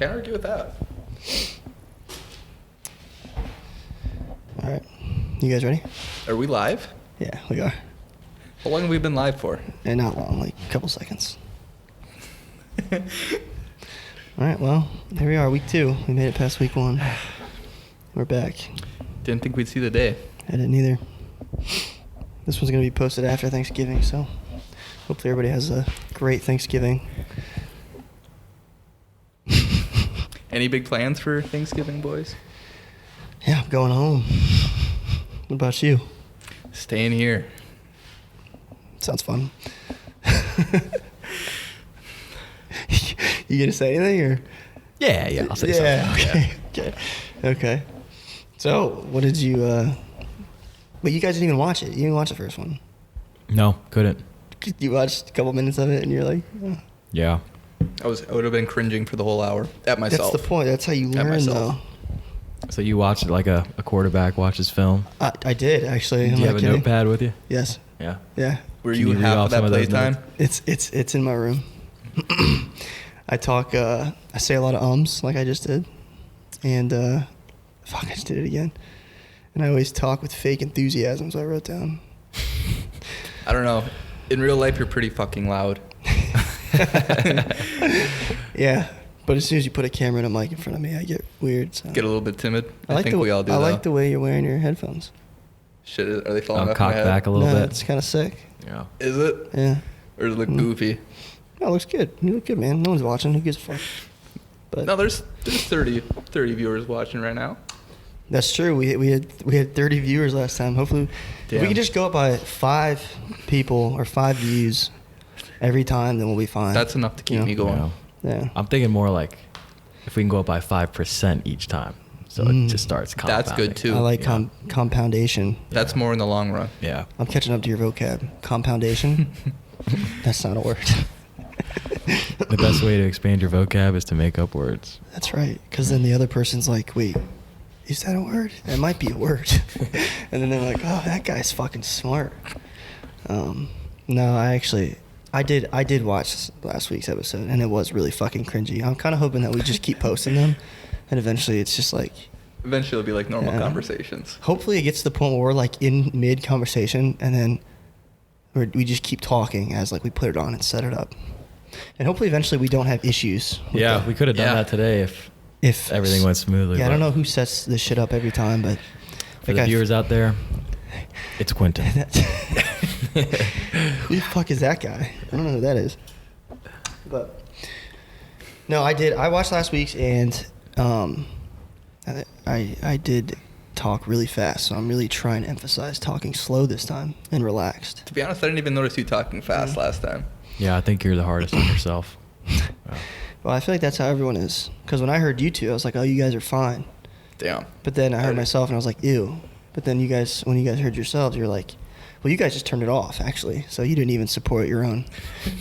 Can't argue with that. All right. You guys ready? Are we live? Yeah, we are. How long have we been live for? And not long, like a couple seconds. All right, well, here we are, week 2. We made it past week 1. We're back. Didn't think we'd see the day. I didn't either. This one's going to be posted after Thanksgiving, so hopefully everybody has a great Thanksgiving. Any big plans for Thanksgiving, boys? Yeah, I'm going home. What about you? Staying here. Sounds fun. You gonna say anything or? Yeah, I'll say something. Okay. So, what did you? But you guys didn't even watch it. You didn't watch the first one. No, couldn't. You watched a couple minutes of it, and you're like, oh. Yeah. I would have been cringing for the whole hour at myself. That's the point. That's how you learn, though. So you watched it like a quarterback watches film? I did actually. Do you have a notepad with you? Yes. Yeah. Yeah. Were you half of that playtime? It's in my room. I talk. I say a lot of ums, like I just did, and I just did it again. And I always talk with fake enthusiasm, so I wrote down. I don't know. In real life, you're pretty fucking loud. Yeah, but as soon as you put a camera and a mic in front of me, I get weird. So. Get a little bit timid. I think we all do. I like the way you're wearing your headphones. Shit, are they falling off my cocked head? back a little bit. It's kind of sick. Yeah. Is it? Yeah. Or does it look goofy? No, it looks good. You look good, man. No one's watching. Who gives a fuck? But No, there's 30 viewers watching right now. that's true. We had 30 viewers last time. Hopefully, if we Damn. can just go up by 5 people or 5 views every time, then we'll be fine. That's enough to keep Yeah. me going. Yeah. I'm thinking more like if we can go up by 5% each time. So it just starts compounding. That's good too. I like compoundation. That's more in the long run. Yeah. I'm catching up to your vocab. Compoundation? That's not a word. The best way to expand your vocab is to make up words. That's right. Because then the other person's like, wait, is that a word? That might be a word. And then they're like, oh, that guy's fucking smart. No, I did watch last week's episode, and it was really fucking cringy. I'm kind of hoping that we just keep posting them, and eventually it's just like... Eventually it'll be like normal conversations. Hopefully it gets to the point where we're like in mid-conversation, and then we just keep talking as like we put it on and set it up. And hopefully eventually we don't have issues. Yeah, we could have done that today if everything went smoothly. Yeah, I don't know who sets this shit up every time, but... For the viewers out there, it's Quentin. Who the fuck is that guy? I don't know who that is. But no, I watched last week's, and I did talk really fast, so I'm really trying to emphasize talking slow this time and relaxed. To be honest, I didn't even notice you talking fast last time. Yeah, I think you're the hardest on yourself. Wow. Well, I feel like that's how everyone is. Because when I heard you two, I was like, oh, you guys are fine. Damn. But then I heard myself, and I was like, ew. But then when you guys heard yourselves, you're like, well, you guys just turned it off, actually. So you didn't even support your own.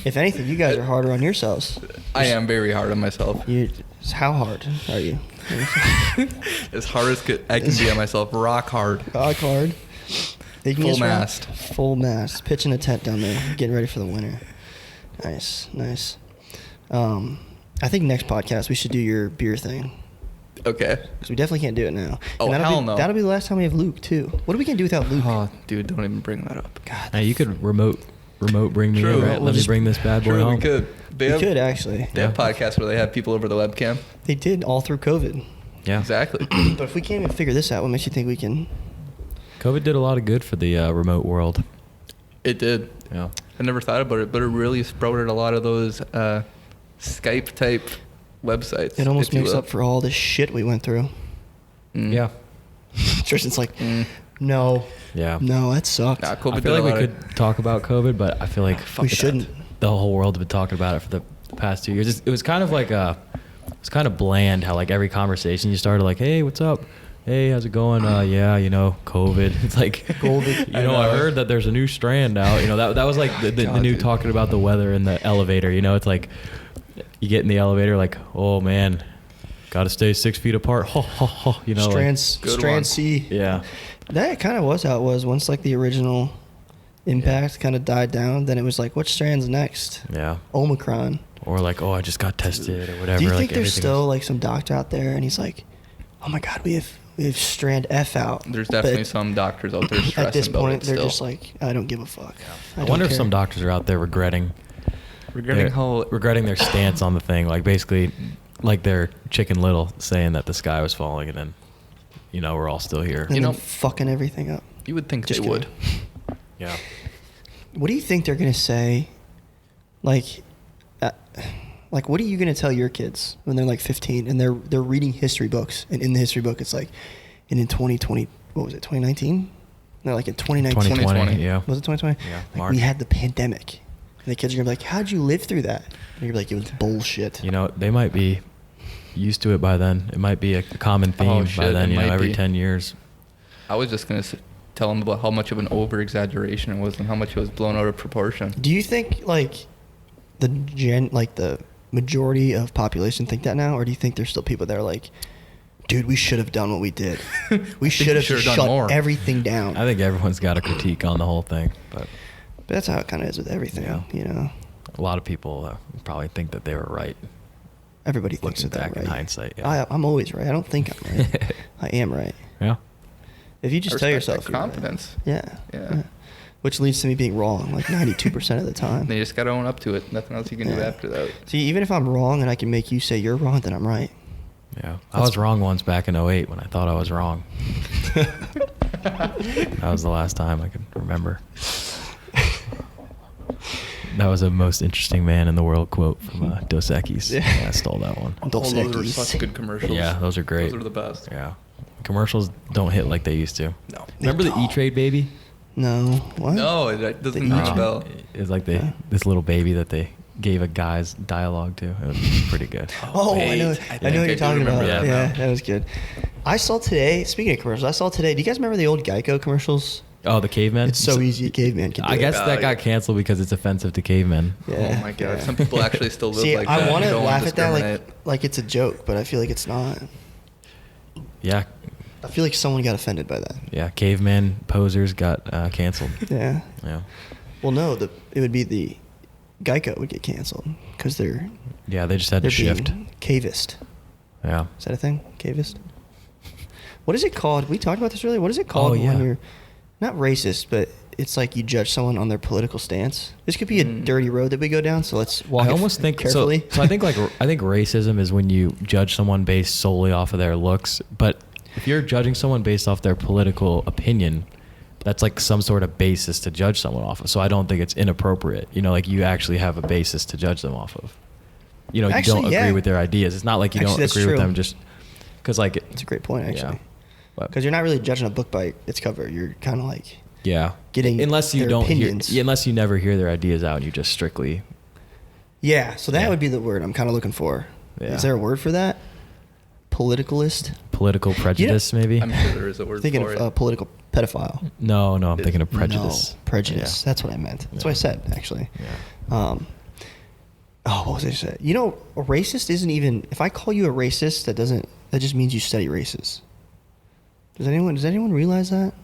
If anything, you guys are harder on yourselves. I am very hard on myself. How hard are you? As hard as I can be on myself. Rock hard. Rock hard. Full mast. Full mast. Pitching a tent down there. Getting ready for the winter. Nice. I think next podcast we should do your beer thing. Okay. Because we definitely can't do it now. Oh, hell no. That'll be the last time we have Luke, too. What are we going to do without Luke? Oh, dude, don't even bring that up. God. Hey, you could remote bring me in, right? Let me bring this bad boy True, home. we could. We could, actually. They have podcasts where they have people over the webcam. They did all through COVID. Yeah. Exactly. But if we can't even figure this out, what makes you think we can? COVID did a lot of good for the remote world. It did. Yeah. I never thought about it, but it really sprouted a lot of those Skype-type websites. It almost makes up for all the shit we went through. Yeah. Tristan's like, no. Yeah. No, that sucked. Nah, COVID I feel like we could talk about COVID, but I feel like we shouldn't. The whole world has been talking about it for the past 2 years. It was kind of like it's kind of bland how like every conversation you started like, hey, what's up? Hey, how's it going? Yeah, COVID. It's like, COVID. I heard that there's a new strand out. That was like the new dude. talking about the weather in the elevator. It's like you get in the elevator like, oh man, got to stay 6 feet apart. Strand C. Yeah. That kind of was how it was. Once like the original impact kind of died down, then it was like, what strand's next? Yeah. Omicron. Or like, oh, I just got tested or whatever. Do you like think there's everything still like some doctor out there and he's like, oh my God, we have strand F out. There's definitely But some doctors out there stressing at this about point, it they're still. just like, I don't give a fuck. I wonder if don't some care. doctors are out there regretting Regretting regretting their stance on the thing. Like basically, like they're Chicken Little saying that the sky was falling, and then, you know, we're all still here. And You then know- fucking everything up. you would think Just they would. Yeah. What do you think they're gonna say? Like what are you gonna tell your kids when they're like 15 and they're reading history books, and in the history book it's like, and in 2020, what was it, 2019? No, like in 2019. 2020, yeah. Was it 2020? Yeah, Like March. we had the pandemic, and the kids are gonna be like, "How'd you live through that?" And you're like, "It was bullshit." You know, they might be used to it by then. It might be a common theme by shit, then, it you know, might every be. 10 years. I was just gonna tell them about how much of an over exaggeration it was and how much it was blown out of proportion. Do you think like the majority of population think that now, or do you think there's still people that are like, dude, we should have done what we did. We should have should've done shut more. everything down. I think everyone's got a critique on the whole thing, but But that's how it kind of is with everything, Yeah. you know. a lot of people probably think that they were right. Everybody thinks Looking of that, back in right? hindsight, yeah. I'm always right. I don't think I'm right. I am right. Yeah. If you just I tell respect yourself that you're right. confidence. Yeah. Yeah. Which leads to me being wrong like 92% of the time. They just gotta own up to it. Nothing else you can do Yeah. after that. See, even if I'm wrong and I can make you say you're wrong, then I'm right. Yeah. I was wrong once back in 08 when I thought I was wrong. That was the last time I could remember. That was a most interesting man in the world quote from Dos Equis. Yeah. I stole that one. Dos Those were Equis. such good commercials. Yeah, those are great. Those are the best. Yeah. Commercials don't hit like they used to. No. Remember the don't. E-Trade baby? No. What? No, it doesn't The ring a E-Trade. bell. It's like Yeah. this little baby that they gave a guy's dialogue to. It was pretty good. Oh, Wait, I know. I think know what I you're do talking remember about. that Yeah, now. that was good. I saw today. Speaking of commercials, I saw today. Do you guys remember the old Geico commercials? Oh, the caveman? It's so easy. A caveman can do I it. guess that Oh, got yeah. canceled because it's offensive to cavemen. Yeah, Oh my god. yeah. Some people actually still live See, like I that. want to Don't laugh at that discriminate. like it's a joke, but I feel like it's not. Yeah. I feel like someone got offended by that. Yeah. Caveman posers got canceled. Yeah. Yeah. Well, no, it would be the Geico would get canceled because they're Yeah, they just had to shift. being cavist. Yeah. Is that a thing? Cavist. What is it called? We talked about this earlier. What is it called yeah. when you're not racist, but it's like you judge someone on their political stance? This could be a dirty road that we go down, so let's walk. I almost think carefully. So I think I think racism is when you judge someone based solely off of their looks. But if you're judging someone based off their political opinion, that's like some sort of basis to judge someone off of. So I don't think it's inappropriate. You know, like you actually have a basis to judge them off of. You know, Actually, you don't yeah. agree with their ideas. It's not like you Actually, don't that's agree with true. them just because like It's a great point, actually. But- Because you're not really judging a book by its cover. You're kind of like yeah, getting unless you their don't opinions. hear, unless you never hear their ideas out, and you just strictly yeah. So that Yeah. would be the word I'm kind of looking for. Yeah. Is there a word for that? Politicalist. political prejudice, maybe. I'm sure there is a word Thinking for of it. political pedophile. No, I'm Is- thinking of prejudice. No, prejudice. Yeah. That's what I meant. That's Yeah. what I said, actually. Yeah. Oh, what was I saying? You know, a racist isn't even. If I call you a racist, that just means you study races. Does anyone realize that?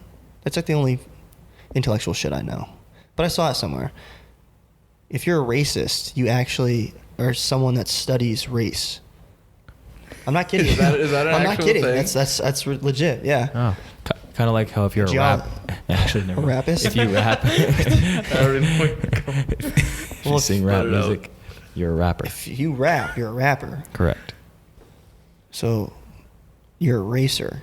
That's like the only intellectual shit I know. But I saw it somewhere. If you're a racist, you actually are someone that studies race. I'm not kidding. Is that an I'm not actual kidding. thing? that's legit. Yeah. Oh, kind of like how if you're a Job. rap, actually, never A mind. rapist? If you rap, I already know where you're going. if you Well, sing rap let it out. music, you're a rapper. If you rap, you're a rapper. Correct. So you're a racer.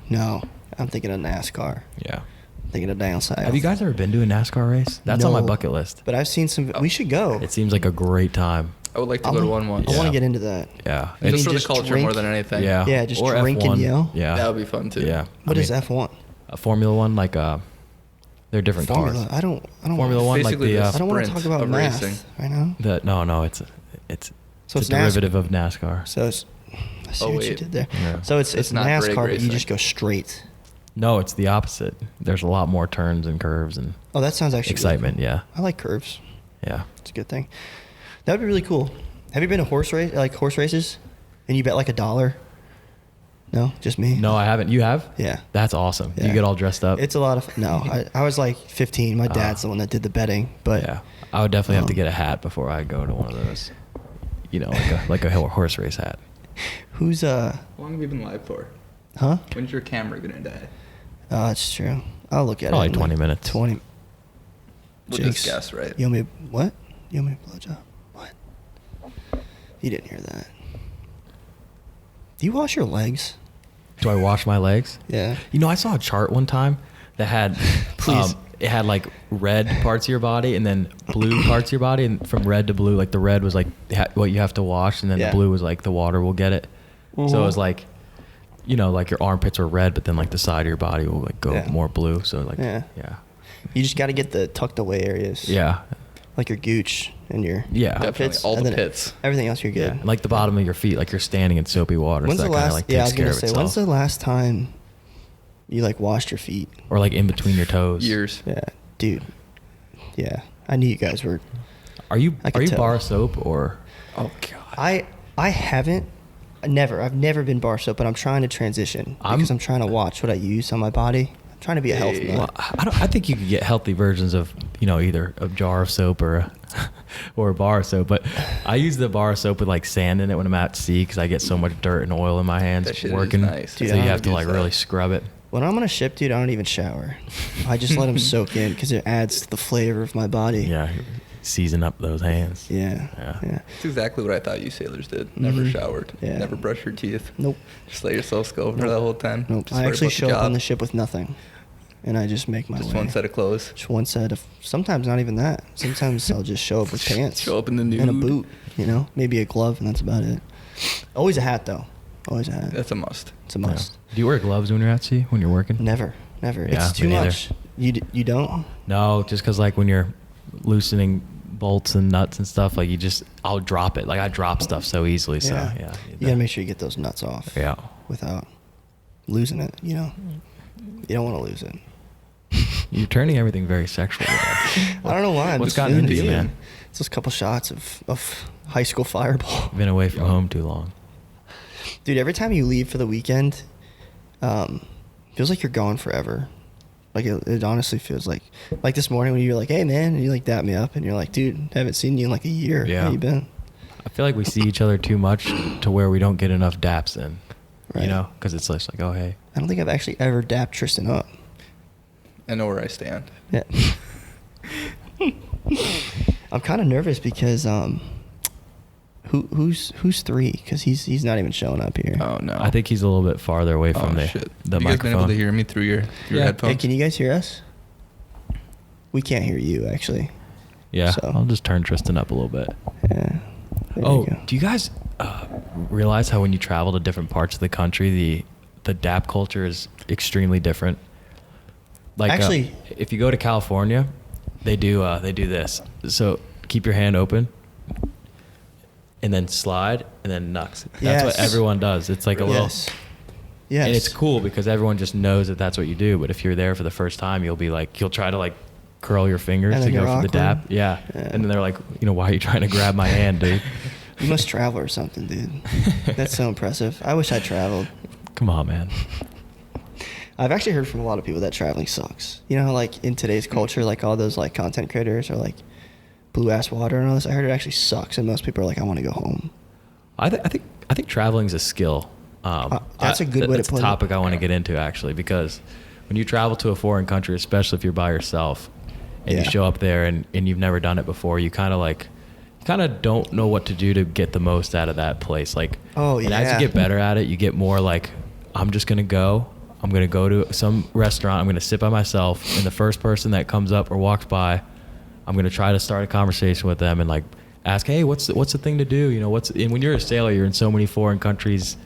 No, I'm thinking of NASCAR. Yeah. I'm thinking of down south. Have you guys ever been to a NASCAR race? That's on my No. bucket list. But I've seen some. We should go. It seems like a great time. I would like to I go to want- one once. I want Yeah. to get into that. Yeah. I mean, Just for the just culture drink- more than anything. Yeah. Yeah, just or drink and F1. yell. Yeah. That would be fun too. Yeah. What I is mean, F1? a Formula One, like they're different Formula. cars. I don't. Formula One, like Basically the the I don't want to sprint talk about of math racing. right now. no, it's So a it's derivative of NASCAR. So it's. I see Oh, what you wait. did there. Yeah. So it's It's not drag NASCAR, but you racing. just go straight. No, it's the opposite. There's a lot more turns and curves and Oh, that sounds actually really excitement. cool. Yeah. I like curves. Yeah. It's a good thing. That would be really cool. Have you been to horse races? And you bet like $1? No, just me. No, I haven't. You have? Yeah. That's awesome. Do Yeah. you get all dressed up? It's a lot of no. I was like 15. My dad's the one that did the betting, but yeah. I would definitely have to get a hat before I go to one of those. You know, like a horse race hat. Who's How long have you been live for? Huh? When's your camera gonna die? That's true. I'll look at Probably it. in 20 minutes. 20. We'll Jinx. just guess, right? You owe me what? You owe me a blowjob. What? You didn't hear that. Do you wash your legs? Do I wash my legs? Yeah. You know, I saw a chart one time that had Please. it had like red parts of your body and then blue parts of your body, and from red to blue, like the red was like what you have to wash, and then Yeah. the blue was like the water will get it. So it was like, you know, like your armpits are red, but then like the side of your body will like go Yeah. more blue. So like, Yeah. yeah, You just got to get the tucked away areas. yeah, Like your gooch and your yeah. Definitely. armpits, All and the then pits. Everything else you're Yeah, good. and like the bottom of your feet, like you're standing in soapy water. When's so the that kind last? of like Yeah, I takes was care gonna of say. itself. When's the last time you like washed your feet? Or like in between your toes. Years. Yeah, dude. Yeah, I knew you guys were. Are you I could tell. bar soap or? Oh god. I haven't. I've never been bar soap, but I'm trying to transition because I'm trying to watch what I use on my body. I'm trying to be a health Hey. nut. Well, I think you could get healthy versions of, you know, either a jar of soap or or a bar of soap. But I use the bar of soap with like sand in it when I'm at sea because I get so much dirt and oil in my hands That shit is working. nice. Dude, So I you don't have to use like that. really scrub it. When I'm on a ship, dude, I don't even shower. I just let them soak in because it adds to the flavor of my body. Yeah, season up those hands. Yeah. Yeah. Yeah. That's exactly what I thought you sailors did. Never Mhm. showered. Yeah. Never brushed your teeth. Nope. Just let yourself go over Nope. the whole time. Nope. Just I worry actually about show up on job. the ship with nothing, and I just make my Just way. one set of clothes. Just one set of. Sometimes not even that. Sometimes I'll just show up with pants. Show up in the nude. And a boot. You know, maybe a glove, and that's about it. Always a hat though. Always a hat. That's a must. It's a Yeah. must. Do you wear gloves when you're at sea, when you're working? Never. Yeah, It's too me neither. much. You don't? No, just because like when you're loosening bolts and nuts and stuff, like I'll drop it. Like I drop stuff so easily. So yeah. You gotta make sure you get those nuts off. Yeah. Without losing it. You know. You don't want to lose it. You're turning everything very sexual today. I don't know why. I'm What's just gotten doing into it. you, man? It's just a couple shots of high school fireball. Been away from home too long. Dude, every time you leave for the weekend, feels like you're gone forever. Like it honestly feels like this morning when you're like, hey man, and you like dap me up and you're like, dude, haven't seen you in like a year. Yeah. How you been? I feel like we see each other too much to where we don't get enough daps in. Right. You know, because it's just like, oh hey. I don't think I've actually ever dapped Tristan up. I know where I stand. Yeah. I'm kind of nervous because who's three? Because he's not even showing up here. Oh no. I think he's a little bit farther away from Oh the shit. the Have you guys been able microphone. to hear me through your Yeah. headphones? Hey, can you guys hear us? We can't hear you actually. Yeah, So- I'll just turn Tristan up a little bit. Yeah. There Oh, you go. do you guys realize how when you travel to different parts of the country, the dap culture is extremely different? Like, Actually- if you go to California, they do this. So keep your hand open, and then slide, and then knucks. That's what Yes. everyone does. It's like a little, Yes. Yes. and it's cool because everyone just knows that that's what you do. But if you're there for the first time, you'll try to like curl your fingers And to then go you're for the dap. awkward. Yeah. Yeah. And then they're like, why are you trying to grab my hand, dude? You must travel or something, dude. That's so impressive. I wish I traveled. Come on, man. I've actually heard from a lot of people that traveling sucks. You know, how, like in today's culture, like all those like content creators are like blue ass water and all this. I heard it actually sucks, and most people are like, I want to go home. I think traveling is a skill. That's a good way to That's put a it. topic I want to get into actually, because when you travel to a foreign country, especially if you're by yourself, and you Yeah. show up there and you've never done it before, you kind of don't know what to do to get the most out of that place. Like, Oh, and as yeah. you get better at it, you get more like, I'm going to go to some restaurant. I'm going to sit by myself, and the first person that comes up or walks by, I'm going to try to start a conversation with them and like ask, hey, what's the thing to do? You know, and when you're a sailor, you're in so many foreign countries,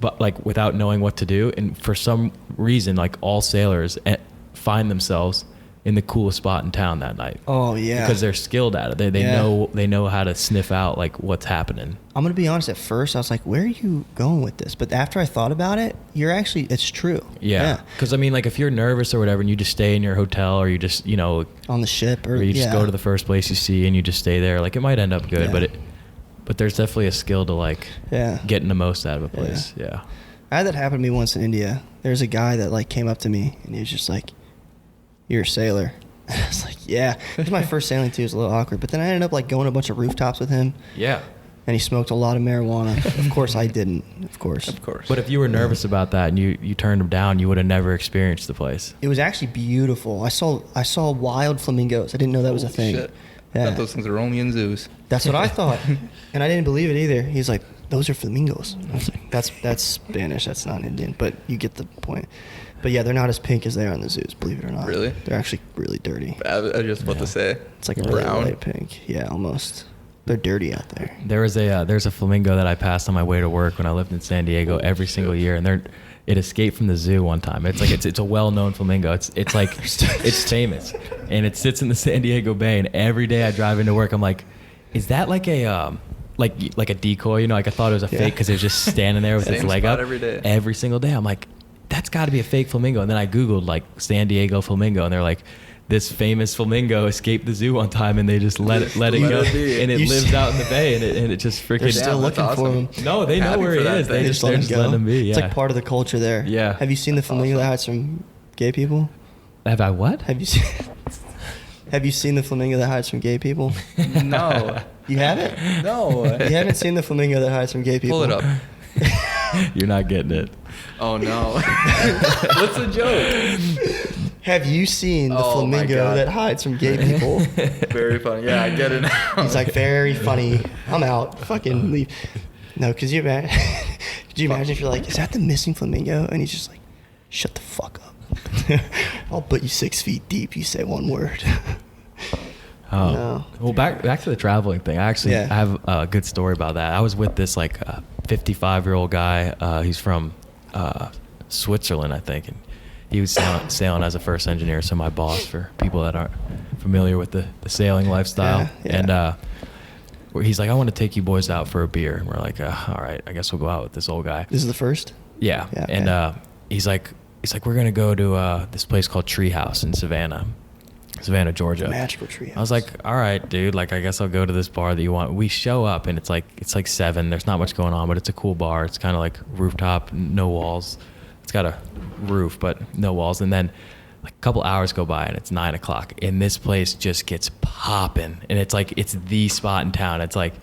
but like without knowing what to do. And for some reason, like all sailors find themselves in the coolest spot in town that night. Oh yeah. Because they're skilled at it. They Yeah. know how to sniff out like what's happening. I'm gonna be honest. At first, I was like, "Where are you going with this?" But after I thought about it, it's true. Yeah. Because I mean, like if you're nervous or whatever, and you just stay in your hotel, or you just On the ship, or you just yeah. go to the first place you see and you just stay there, like it might end up good, Yeah. but there's definitely a skill to like Yeah. getting the most out of a place. Yeah. I had that happen to me once in India. There's a guy that like came up to me and he was just like, "You're a sailor." And I was like, "Yeah." It was my first sailing too. It was a little awkward, but then I ended up like going to a bunch of rooftops with him. Yeah. And he smoked a lot of marijuana. Of course, I didn't. Of course. But if you were nervous about that and you turned him down, you would have never experienced the place. It was actually beautiful. I saw wild flamingos. I didn't know that was a thing. Shit. I Yeah. thought those things were only in zoos. That's what I thought, and I didn't believe it either. He's like, "Those are flamingos." I was like, that's Spanish. That's not Indian, but you get the point. But yeah, they're not as pink as they are in the zoos. Believe it or not. Really? They're actually really dirty. I was just about to say. It's like a really brown. light pink. Yeah, almost. They're dirty out there. There's a flamingo that I passed on my way to work when I lived in San Diego every single year, and it escaped from the zoo one time. It's like it's a well-known flamingo. It's like it's famous, and it sits in the San Diego Bay. And every day I drive into work, I'm like, is that like a like a decoy? You know, like I thought it was a fake because it was just standing there with its Same leg spot up every day. every single day. I'm like, that's got to be a fake flamingo. And then I Googled like San Diego flamingo, and they're like, this famous flamingo escaped the zoo one time, and they just let it Let go, it be. and it You lives see- out in the bay, and it just freaking. They're still that's looking for awesome. him. No, they know Happy where for he that is. thing. They're let just him letting him be. Yeah. It's like part of the culture there. Yeah. Have you seen the flamingo that awesome. hides from gay people? Have I what? Have you seen? Have you seen the flamingo that hides from gay people? No. You haven't? No. You haven't seen the flamingo that hides from gay people? Pull it up. You're not getting it. Oh no. What's the joke? Have you seen the Oh, my flamingo God. that hides from gay people? Very funny. Yeah, I get it now. He's like, very funny. I'm out. Fucking leave. No, could you imagine? Could you imagine if you're like, is that the missing flamingo? And he's just like, shut the fuck up. I'll put you 6 feet deep. You say one word. Oh. No. Well, back to the traveling thing. I actually Yeah. have a good story about that. I was with this like 55-year-old guy. He's from Switzerland, I think, and he was sailing as a first engineer. So my boss, for people that aren't familiar with the sailing lifestyle, Yeah. and he's like, I want to take you boys out for a beer. And we're like, all right, I guess we'll go out with this old guy. This is the first? Yeah. Yeah, And okay. he's like, we're gonna go to this place called Treehouse in Savannah, Georgia. Magical treehouse. I was like, all right, dude, like I guess I'll go to this bar that you want. We show up and it's like 7. There's not much going on, but it's a cool bar. It's kind of like rooftop, no walls. It's got a roof, but no walls. And then like a couple hours go by and it's 9 o'clock, and this place just gets popping. And it's like it's the spot in town. It's like,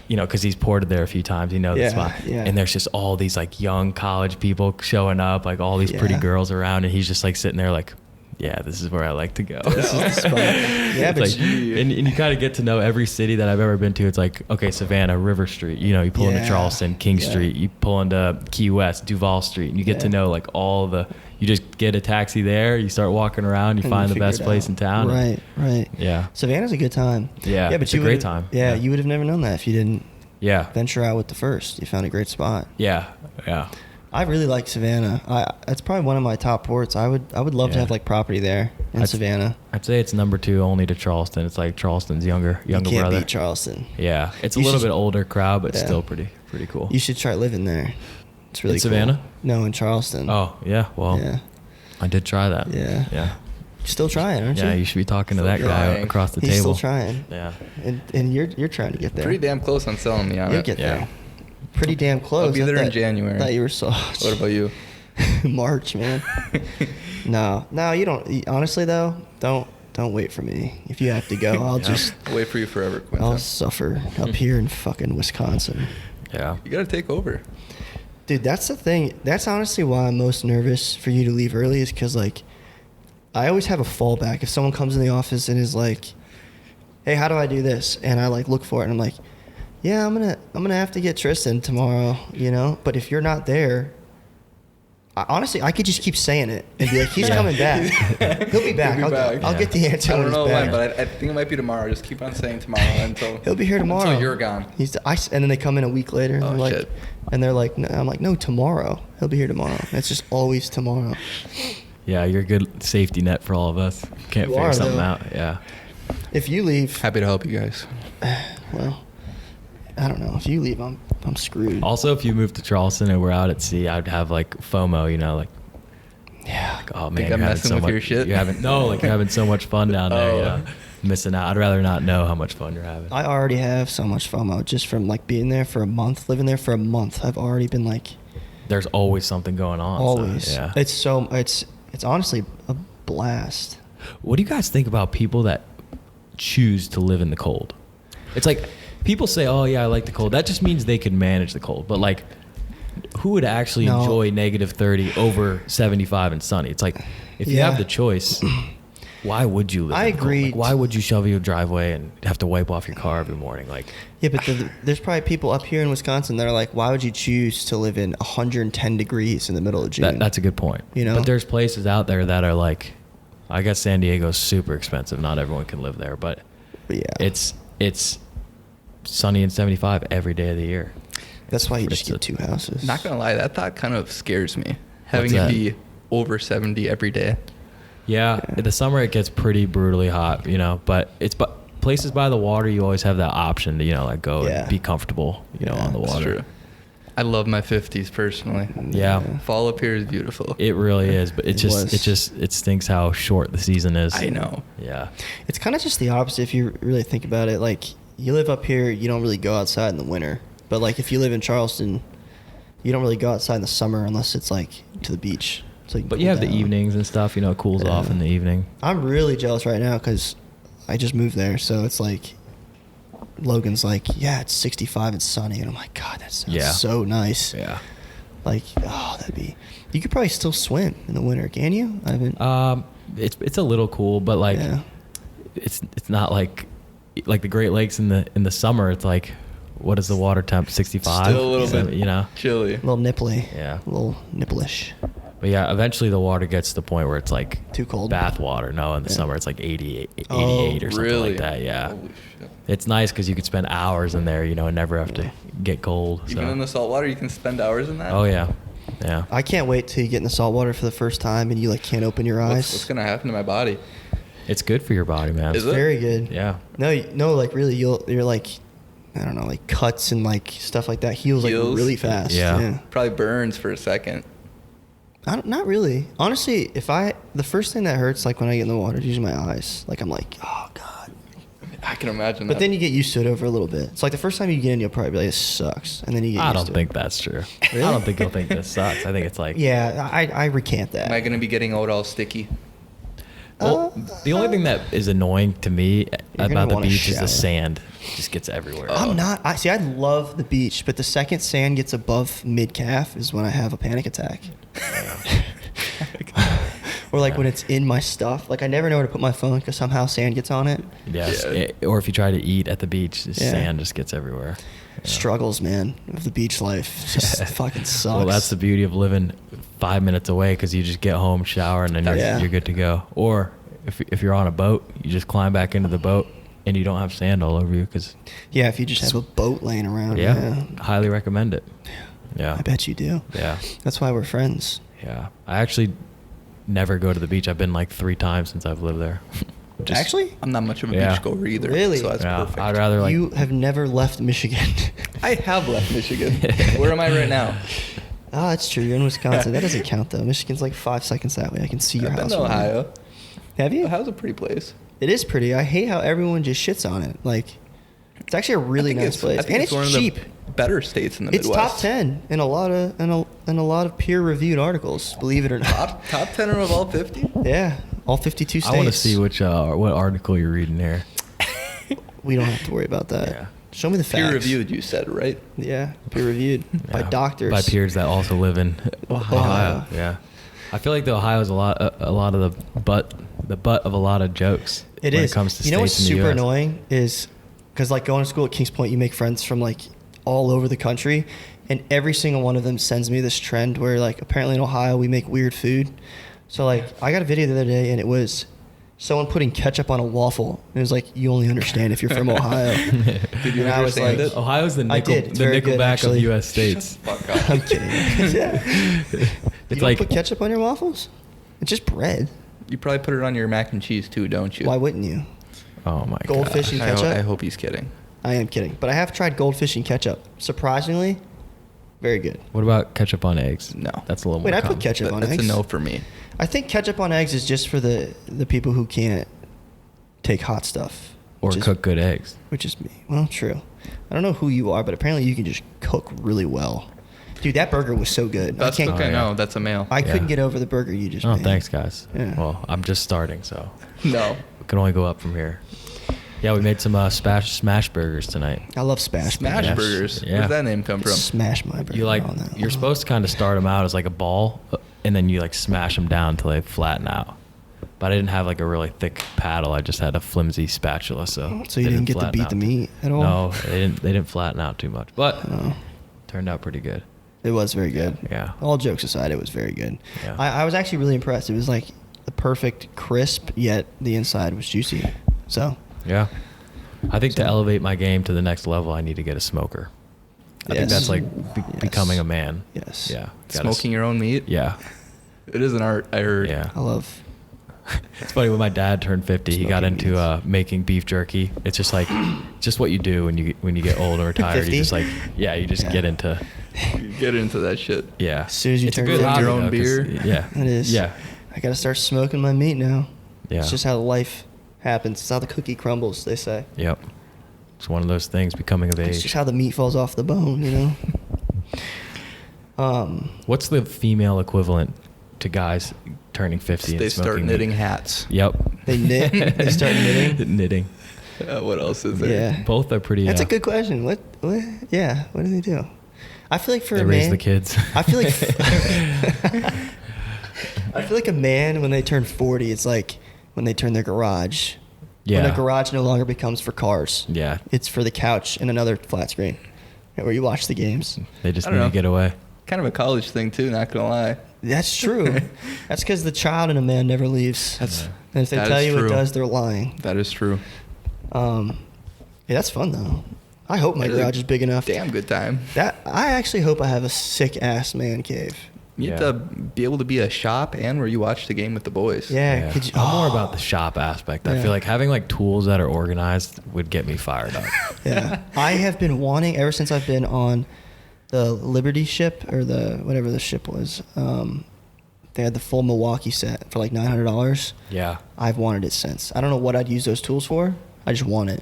you know, because he's ported there a few times, you know the Yeah, spot. yeah. And there's just all these like young college people showing up, like all these pretty Yeah. girls around, and he's just like sitting there like, yeah, this is where I like to go. This is the spot. Yeah, It's but like, and you kind of get to know every city that I've ever been to. It's like, okay, Savannah, River Street. You know, you pull into Yeah. Charleston, King Yeah. Street. You pull into Key West, Duval Street, and you get to Yeah. know like all the. You just get a taxi there. You start walking around. You And find the figure best it place out. in town. Right, right. Yeah. Savannah's a good time. Yeah, but it's a you great would've- time. Yeah, Yeah. you would have never known that if you didn't Yeah. venture out with the first. You found a great spot. Yeah. Yeah. I really like Savannah. It's probably one of my top ports. I would love to Yeah. have like property there in I'd- Savannah. I'd say it's number 2 only to Charleston. It's like Charleston's younger You can't brother. beat Charleston. Yeah, it's a You little should- bit older crowd, but Yeah. still pretty cool. You should try living there. It's really In cool. Savannah? No, in Charleston. Oh yeah, well, yeah. I did try that. Yeah. Yeah. Still trying, aren't Yeah, you? you should be talking to Still that guy trying. across the He's table. still trying. Yeah. And you're trying to get there. Pretty damn close on selling me on You'll it. get Yeah. there. Pretty damn close. I'll be I there in thought- January. Thought you were so. What about you? March, man. No, you don't. Honestly, though, don't wait for me. If you have to go, I'll Yeah. just. I'll wait for you forever, I'll Quinton. suffer up here in fucking Wisconsin. Yeah. You gotta take over. Dude, that's the thing. That's honestly why I'm most nervous for you to leave early, is because, like, I always have a fallback. If someone comes in the office and is like, hey, how do I do this? And I, like, look for it, and I'm like, yeah, I'm gonna have to get Tristan tomorrow, you know? But if you're not there, honestly, I could just keep saying it and be like, he's Yeah. coming back. He'll be back. He'll be back. I'll get the answer I when don't know he's when, back. but I think it might be tomorrow. Just keep on saying tomorrow until He'll be here tomorrow. Until you're gone. And then they come in a week later, and Oh, they're like, shit. no, I'm like, no, tomorrow. He'll be here tomorrow. It's just always tomorrow. Yeah, you're a good safety net for all of us. Can't You figure are, something though. out. Yeah. If you leave, Happy to help you guys. well, I don't know. If you leave, I'm screwed. Also, if you moved to Charleston and we're out at sea, I'd have like FOMO, you know, like, Yeah. like, oh man, Think you're I'm having messing so with much. your shit? You're having like you're having so much fun down there. Oh. You know, missing out. I'd rather not know how much fun you're having. I already have so much FOMO just from like being there for a month, living there for a month. I've already been like, there's always something going on. Always. So, yeah. It's honestly a blast. What do you guys think about people that choose to live in the cold? It's like people say, "Oh yeah, I like the cold." That just means they can manage the cold. But like, who would actually No. enjoy negative 30 over 75 and sunny? It's like if you Yeah. have the choice, why would you live? I in the cold? agree. Like, why would you shovel your driveway and have to wipe off your car every morning? Like, Yeah, but there's probably people up here in Wisconsin that are like, why would you choose to live in 110 degrees in the middle of June? that's a good point. You know? But there's places out there that are like, I guess San Diego's super expensive. Not everyone can live there, but Yeah. it's sunny and 75 every day of the year. That's why you just It's get two houses. Not gonna lie, that thought kind of scares me. Having that? it be over 70 every day. Yeah, in the summer it gets pretty brutally hot, you know, but places by the water, you always have that option to, you know, like go Yeah. and be comfortable, you know, Yeah, on the That's water. true. I love my 50s personally. Yeah. Fall up here is beautiful. It really is, but It was. it stinks how short the season is. I know. Yeah. It's kind of just the opposite if you really think about it. Like, you live up here, you don't really go outside in the winter. But, like, if you live in Charleston, you don't really go outside in the summer unless it's, like, to the beach. So But you have the evenings and stuff, you know, it cools Yeah. off in the evening. I'm really jealous right now because I just moved there. So it's like, Logan's like, yeah, it's 65 and sunny. And I'm like, God, that sounds Yeah. so nice. Yeah. Like, oh, you could probably still swim in the winter, can you? I haven't. It's a little cool, but like Yeah. it's not like the Great Lakes in the summer. It's like, what is the water temp? 65. Still a little So, bit, you know. chilly. A little nipply. Yeah. A little nipplish. But yeah, eventually the water gets to the point where it's like Too cold? bath water. No, in the Yeah. summer it's like 88 Oh, or something Really? like that. Yeah. Holy shit. It's nice because you could spend hours in there, you know, and never have to get cold. Even so. in the salt water, you can spend hours in that. Oh yeah, yeah. I can't wait till you get in the salt water for the first time and you like can't open your eyes. What's gonna happen to my body? It's good for your body, man. Is it? Very good. Yeah. No, like really, you're like, I don't know, like cuts and like stuff like that heals like Heals? really fast. Yeah. Probably burns for a second. Not really. Honestly, the first thing that hurts like when I get in the water is usually my eyes. Like I'm like, oh god. I can imagine But that. then you get used to it over a little bit. It's like the first time you get in, you'll probably be like, this sucks, and then you get I used don't to think it. that's true. Really? I don't think you'll think this sucks. I think it's like Yeah, I recant that. Am I gonna be getting out all sticky? Well, the only thing that is annoying to me gonna about the wanna beach is shower. the sand. It just gets everywhere. I'm not. I love the beach, but the second sand gets above mid calf is when I have a panic attack. Or like when it's in my stuff. Like I never know where to put my phone because somehow sand gets on it. Yes. Yeah. Or if you try to eat at the beach, the Yeah. sand just gets everywhere. Yeah. Struggles, man, of the beach life. Just fucking sucks. Well, that's the beauty of living 5 minutes away because you just get home, shower, and then Yeah. you're good to go. Or if you're on a boat, you just climb back into the boat and you don't have sand all over you because Yeah, if you just have a boat laying around. yeah, highly recommend it. Yeah. I bet you do. Yeah. That's why we're friends. Yeah. I actually never go to the beach. I've been like 3 times since I've lived there. Just- Actually, I'm not much of a Yeah. beach goer either. Really? So that's yeah, perfect. I'd rather like you have never left Michigan. I have left Michigan. Where am I right now? Oh, that's true. You're in Wisconsin. That doesn't count though. Michigan's like 5 seconds that way. I can see your I've been house. to from here. Ohio. Have you? Ohio's a pretty place. It is pretty. I hate how everyone just shits on it. Like, it's actually a really nice place, I think and it's it's one cheap. of the better states in the It's Midwest. top 10 in a lot of peer-reviewed articles. Believe it or not. Top 10 of all 50? Yeah, all 52 states. I want to see what article you're reading here. We don't have to worry about that. Yeah. Show me the facts. Peer reviewed, you said, right? Yeah, peer-reviewed by Yeah, doctors. by peers that also live in Ohio. Ohio. Yeah, I feel like the Ohio is a lot of the butt of a lot of jokes. It when is. It comes to you know what's states in the super US. annoying is because like going to school at Kings Point, you make friends from like all over the country, and every single one of them sends me this trend where like apparently in Ohio we make weird food. So like I got a video the other day and it was someone putting ketchup on a waffle. And it was like you only understand if you're from Ohio. Did you And I was understand like- it? Ohio's the I did. It's very good, Nickelback of actually. U.S. states. Fuck off. I'm kidding. You It's don't like put ketchup on your waffles? It's just bread. You probably put it on your mac and cheese too, don't you? Why wouldn't you? oh my Goldfish god. and I, ho- ketchup? I hope he's kidding. I am kidding. But I have tried goldfish and ketchup. Surprisingly, very good. What about ketchup on eggs? No. That's a little Wait, more I put common. ketchup on That's eggs. a no for me. I think ketchup on eggs is just for the people who can't take hot stuff. or which is- cook good eggs. Which is me. Well, true. I don't know who you are, but apparently you can just cook really well. Dude, that burger was so good. That's I can't. okay. Oh, yeah. No, that's a male. I Yeah. couldn't get over the burger you just Oh, made. thanks, guys. Yeah. Well, I'm just starting, so No. we can only go up from here. Yeah, we made some smash burgers tonight. I love smash Smash Yes. burgers. Yeah. Where's that name come from? Smash my burger. You like on that. you're supposed to kind of start them out as like a ball, and then you like smash them down until they flatten out. But I didn't have like a really thick paddle. I just had a flimsy spatula, so So you they didn't get to flatten beat out. the meat at all? No, they didn't. They didn't flatten out too much, but Oh. turned out pretty good. It was very good. Yeah. All jokes aside, it was very good. Yeah. I was actually really impressed. It was like the perfect crisp, yet the inside was juicy. So, Yeah. I think to elevate my game to the next level, I need to get a smoker. I think Yes. that's like Yes. becoming a man. yes. Yeah. Smoking your own meat? Yeah. It is an art, I heard. Yeah. I love. It's funny, when my dad turned 50, he got Smoking into meats. making beef jerky. It's just like just what you do when you get old and retired. 50? You just like you just Yeah. get into You get into that shit. yeah. As soon as you it's a turn good 50. hobby, Your own though, 'cause- beer? Yeah. It is. Yeah. I got to start smoking my meat now. Yeah. It's just how life happens. It's how the cookie crumbles, they say. Yep. It's one of those things, becoming of It's age. just how the meat falls off the bone, you know? What's the female equivalent to guys turning 50 and They smoking start meat? knitting hats. Yep. They knit? They start knitting? Knitting. What else is there? Yeah. Both are pretty. That's a good question. What? Yeah. What do they do? I feel like for They a raise man, the kids. I feel like I feel like a man when they turn 40, it's like when they turn their garage. Yeah. When the garage no longer becomes for cars. Yeah. It's for the couch and another flat screen, where you watch the games. They just I need don't to know. get away. Kind of a college thing too, not gonna lie. That's true. That's because the child in a man never leaves. That's And if they that tell is you true. it does, they're lying. That is true. Yeah, that's fun though. I hope my That is a garage is big enough. Damn good time. I actually hope I have a sick ass man cave. You Yeah. have to be able to be a shop and where you watch the game with the boys. Yeah. Could you, I'm more about the shop aspect. I Yeah. feel like having like tools that are organized would get me fired up. Yeah. I have been wanting ever since I've been on the Liberty ship or the whatever the ship was. They had the full Milwaukee set for like $900. Yeah. I've wanted it since. I don't know what I'd use those tools for. I just want it,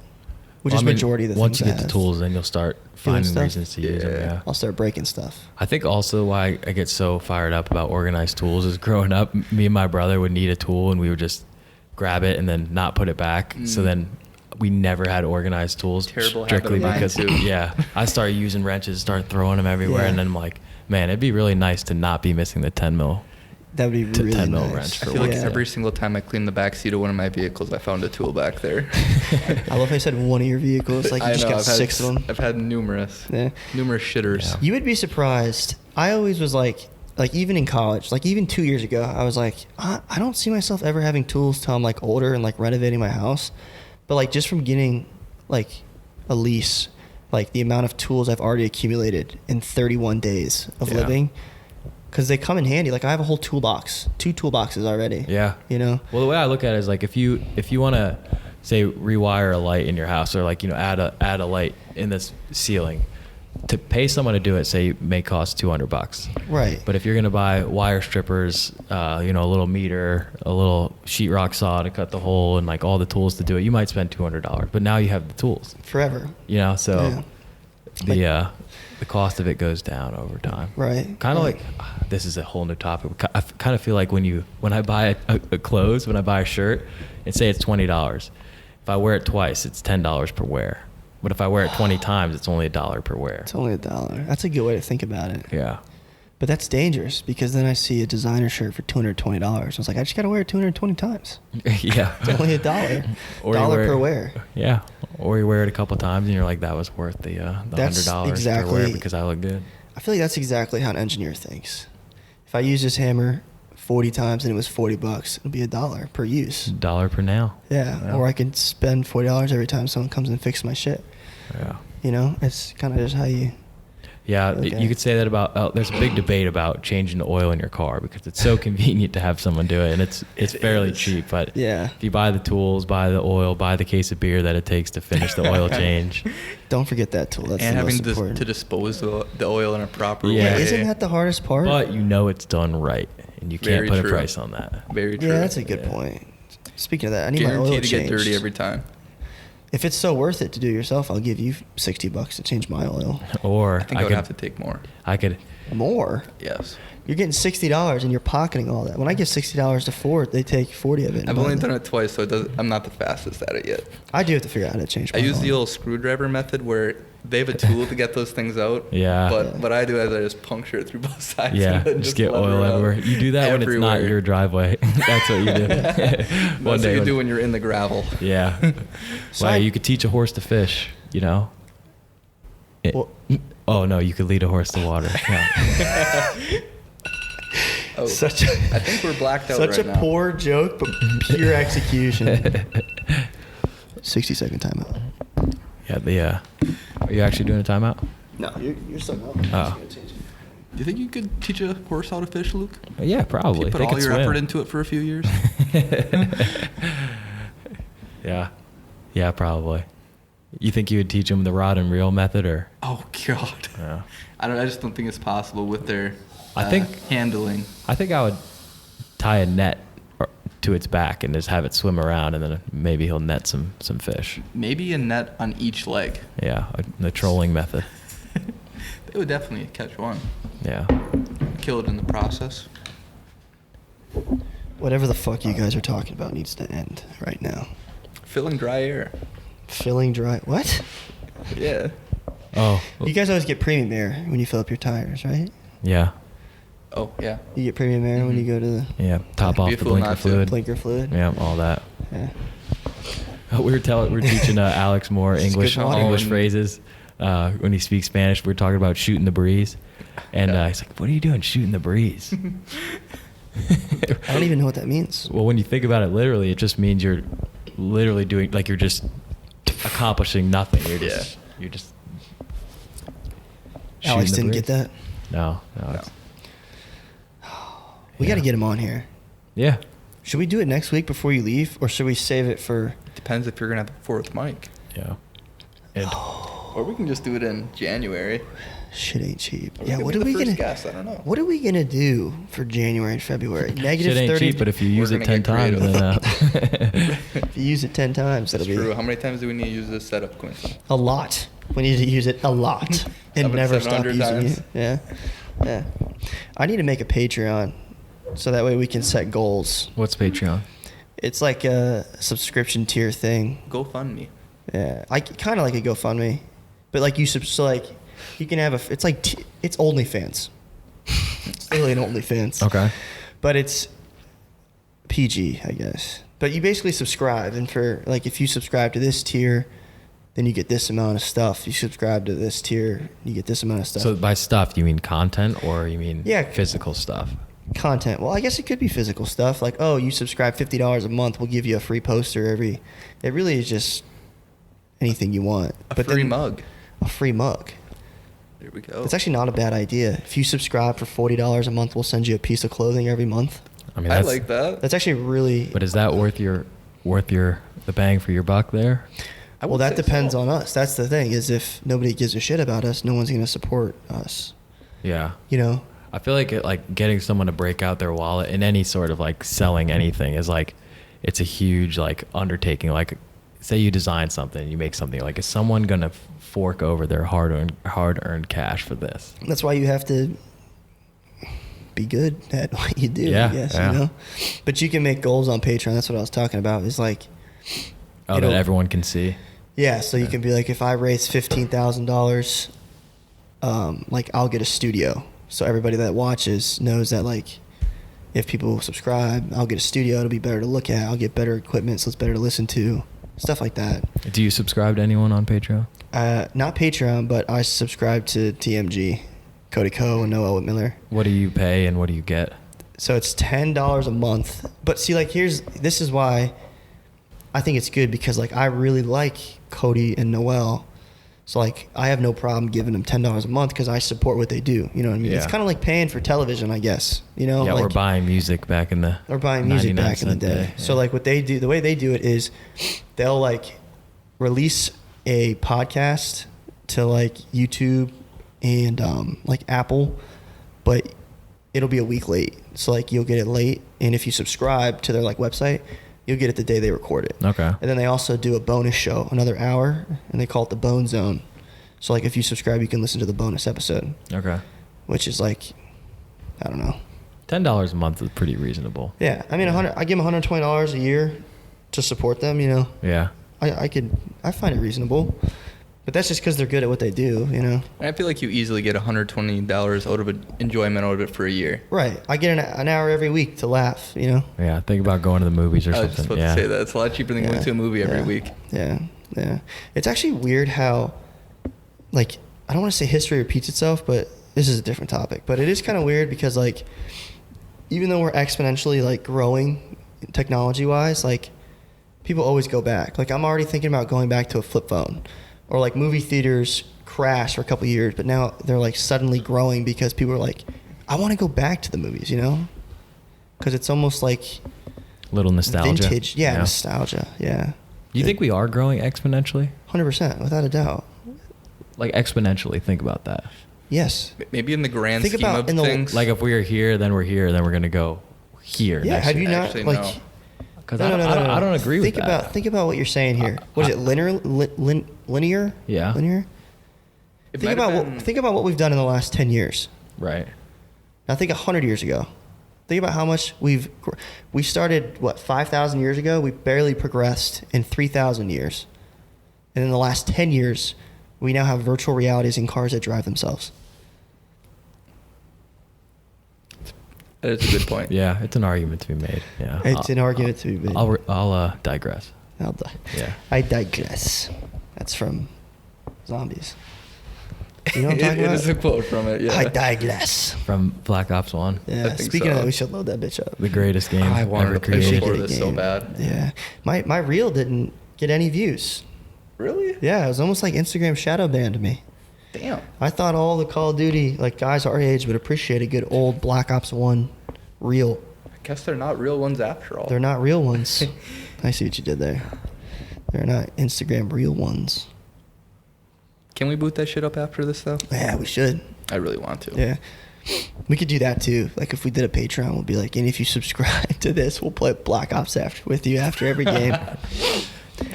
which Well, is I mean, majority of the once things you I get the have. tools, then you'll start finding stuff? reasons to use them. Yeah. Yeah. I'll start breaking stuff. I think also why I get so fired up about organized tools is growing up, me and my brother would need a tool and we would just grab it and then not put it back. So then we never had organized tools. Terrible strictly habit of mine, because too. yeah, I started using wrenches, started throwing them everywhere, Yeah. and then I'm like, man, it'd be really nice to not be missing the 10 mil. That would be To really 10 mil nice. wrench I for feel like Yeah. every single time I clean the back seat of one of my vehicles, I found a tool back there. I love how you said one of your vehicles. Like you I just know, got I've had 6 of them. I've had numerous Yeah. shitters. Yeah. You would be surprised. I always was like even in college, like even 2 years ago, I was like, I don't see myself ever having tools till I'm like older and like renovating my house. But like just from getting like a lease, like the amount of tools I've already accumulated in 31 days of Yeah. living, because they come in handy. Like I have a whole toolbox, 2 toolboxes already. Yeah. You know? Well, the way I look at it is like if you want to say rewire a light in your house or like add a light in this ceiling, to pay someone to do it, say may cost $200. Right. But if you're gonna buy wire strippers, a little meter, a little sheetrock saw to cut the hole, and like all the tools to do it, you might spend $200. But now you have the tools. Forever. So Yeah. the cost of it goes down over time. Right. Kind of Right. like this is a whole new topic. I kind of feel like when I buy a clothes, when I buy a shirt, and say it's $20. If I wear it twice, it's $10 per wear. But if I wear it 20 times, it's only $1 per wear. It's only $1. That's a good way to think about it. Yeah. But that's dangerous because then I see a designer shirt for $220. I was like, I just got to wear it 220 times. Yeah. It's only $1. Or you $1 per wear. Yeah. Or you wear it a couple times and you're like, that was worth the That's $100 per exactly- wear because I look good. I feel like that's exactly how an engineer thinks. If I use this hammer 40 times and it was $40, it'll be $1 per use. $1 per nail. Yeah. Or I could spend $40 every time someone comes and fixes my shit. Yeah. You know, it's kind of just how you. Yeah, Okay. you could say that about. There's a big debate about changing the oil in your car because it's so convenient to have someone do it, and it's fairly cheap. But Yeah. if you buy the tools, buy the oil, buy the case of beer that it takes to finish the oil change. Don't forget that tool. That's and the having most important. to dispose the oil in a proper Yeah. way. Isn't that the hardest part? But you know it's done right, and you can't Very put true. a price on that. Very true? Yeah, that's a good Yeah. point. Speaking of that, I need my oil Guaranteed to changed. get dirty every time. If it's so worth it to do yourself, I'll give you $60 to change my oil. Or I think I would have to take more. I could. More? Yes. You're getting $60 and you're pocketing all that. When I give $60 to Ford, they take 40 of it. I've only done it twice, so I'm not the fastest at it yet. I do have to figure out how to change my I use the oil. old screwdriver method where they have a tool to get those things out. Yeah. But what I do is I just puncture it through both sides. Yeah, and then just get lever oil out everywhere. You do that when it's not everywhere. your driveway. That's what you do. That's what you do when you're in the gravel. Yeah. So Well, I- you could teach a horse to fish, you know? Well- Oh, no, you could lead a horse to water. Yeah. Oh, Such a, I think we're blacked out such right a now. poor joke, but pure execution. 60-second timeout. Yeah. Are you actually doing a timeout? No, you're so no. Oh. Do you think you could teach a horse how to fish, Luke? Yeah, probably. You put They all could your swim. effort into it for a few years? Yeah, probably. You think you would teach them the rod and reel method, or? Oh, God. Yeah. I just don't think it's possible with their I think- handling. I think I would tie a net to its back and just have it swim around, and then maybe he'll net some fish. Maybe a net on each leg. Yeah, the trolling method. They would definitely catch one. Yeah. Kill it in the process. Whatever the fuck you guys are talking about needs to end right now. Filling dry air. Filling dry. What? Yeah. Oh. You guys always get premium air when you fill up your tires, right? Yeah. Oh, yeah. You get premium air when you go to the Yeah. Top off the Beautiful blinker not to. fluid. blinker fluid. Yeah, all that. Yeah. We were teaching Alex more It's English good water. English phrases when he speaks Spanish. We were talking about shooting the breeze, and Yeah. he's like, "What are you doing shooting the breeze?" I don't even know what that means. Well, when you think about it literally, it just means you're literally doing, like, you're just accomplishing nothing. You're just. Alex shooting didn't the get breeze. that. No. No. We got to get him on here. Yeah. Should we do it next week before you leave, or should we save it for? Depends if you're going to have a fourth mic. Yeah. And Or we can just do it in January. Shit ain't cheap. Or Yeah. could What be are the we first gonna? guess, I don't know. What are we gonna do for January and February? Negative shit ain't 30. cheap, but if you use We're it gonna 10 get times, creative. then if you use it 10 times, That's that'll true. be How many times do we need to use this setup, Quincy? a lot. We need to use it a lot and never stop 700 using times. it. Yeah. Yeah. I need to make a Patreon so that way we can set goals. What's Patreon? It's like a subscription tier thing. GoFundMe. Yeah, I kind of like a GoFundMe, but like so like you can have it's like it's OnlyFans. It's literally an OnlyFans. Okay. But it's PG, I guess. But you basically subscribe, and for like if you subscribe to this tier, then you get this amount of stuff. You subscribe to this tier, you get this amount of stuff. So by stuff, you mean content, or you mean Yeah. physical stuff? Content. Well, I guess it could be physical stuff. Like, oh, you subscribe $50 a month, we'll give you a free poster every. It really is just anything you want. A free mug. A free mug. There we go. It's actually not a bad idea. If you subscribe for $40 a month, we'll send you a piece of clothing every month. I mean, I that's, like that. That's actually really. But is that worth the bang for your buck there? I Well, would that say depends so. on us. That's the thing, is if nobody gives a shit about us, no one's going to support us. Yeah. You know? I feel like getting someone to break out their wallet in any sort of like selling anything is like, it's a huge like undertaking. Like, say you design something, you make something, like, is someone gonna fork over their hard-earned cash for this? That's why you have to be good at what you do, Yeah, I guess, yeah. you know? But you can make goals on Patreon. That's what I was talking about. It's like, Oh, It'll- that everyone can see. yeah, so you can be like, if I raise $15,000, like I'll get a studio. So everybody that watches knows that, like, if people subscribe, I'll get a studio. It'll be better to look at. I'll get better equipment, so it's better to listen to. Stuff like that. Do you subscribe to anyone on Patreon? Not Patreon, but I subscribe to TMG, Cody Ko and Noah Whitmiller. What do you pay and what do you get? So it's $10 a month. But see, like, this is why I think it's good, because like I really like Cody and Noel. So like I have no problem giving them $10 a month because I support what they do. You know what I mean? It's Yeah. kind of like paying for television, I guess. You know, Yeah, like, we're buying music back in the. or buying music 99 back in the cent day. So yeah. like what they do, the way they do it is they'll like release a podcast to like YouTube and like Apple, but it'll be a week late. So like you'll get it late, and if you subscribe to their like website, you'll get it the day they record it. Okay. And then they also do a bonus show, another hour, and they call it the Bone Zone. So like if you subscribe, you can listen to the bonus episode. Okay. Which is like, I don't know. $10 a month is pretty reasonable. Yeah, I mean, I give them $120 a year to support them. You know. Yeah. I find it reasonable, but that's just because they're good at what they do. You know. I feel like you easily get $120 out of it, enjoyment out of it for a year. Right. I get an hour every week to laugh. You know. Yeah. Think about going to the movies or I was something. just about yeah. to say that. It's a lot cheaper than going to a movie every week. Yeah. Yeah. It's actually weird how, like, I don't want to say history repeats itself, but this is a different topic. But it is kind of weird because, like, even though we're exponentially, like, growing technology-wise, like, people always go back. Like, I'm already thinking about going back to a flip phone. Or, like, movie theaters crashed for a couple of years, but now they're, like, suddenly growing because people are like, I want to go back to the movies, you know? Because it's almost like Little nostalgia. vintage. Yeah, nostalgia. Yeah. You think we are growing exponentially? 100%, without a doubt. Like exponentially, think about that. Yes. Maybe in the grand Think scheme about of in the- things. Like if we are here, then we're here, then we're gonna go here. Yeah, next have year. you not, Actually, like... no. Because No, I don't agree think with that. Think about what you're saying here. What is it? Linear? Yeah. Linear. It Think might have about been- think about what we've done in the last 10 years. Right. Now think 100 years ago. Think about how much we started. What 5,000 years ago? We barely progressed in 3,000 years, and in the last 10 years, we now have virtual realities in cars that drive themselves. That is a good point. Yeah, it's an argument to be made. Yeah. It's an argument to be made. I'll digress. Yeah. I digress. That's from Zombies. You know what I'm talking It about? is a quote from it. Yeah. I digress. From Black Ops 1. Yeah. I think Speaking of so. that, we should load that bitch up. The greatest game I wanted ever to play created. before this so bad. Yeah. My reel didn't get any views. Really? Yeah, it was almost like Instagram shadow banned me. Damn. I thought all the Call of Duty, like guys our age, would appreciate a good old Black Ops 1 reel. I guess they're not real ones after all. They're not real ones. I see what you did there. They're not Instagram real ones. Can we boot that shit up after this though? Yeah, we should. I really want to. Yeah. We could do that too. Like if we did a Patreon, we'll be like, and if you subscribe to this, we'll play Black Ops with you after every game.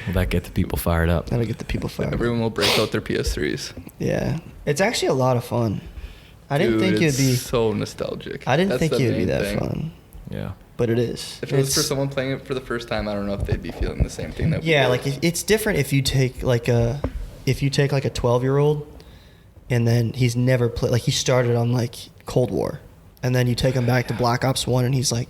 Will that get the people fired up? That'll get the people fired. Everyone will break out their PS3s. Yeah. It's actually a lot of fun. I didn't think it's it'd be so nostalgic. I didn't That's think the it would be main that thing. fun. Yeah. But it is. If it was for someone playing it for the first time, I don't know if they'd be feeling the same thing that we Yeah, did. like it's different if you take like a 12-year-old and then he's never played, like he started on like Cold War, and then you take him back to Black Ops 1 and he's like,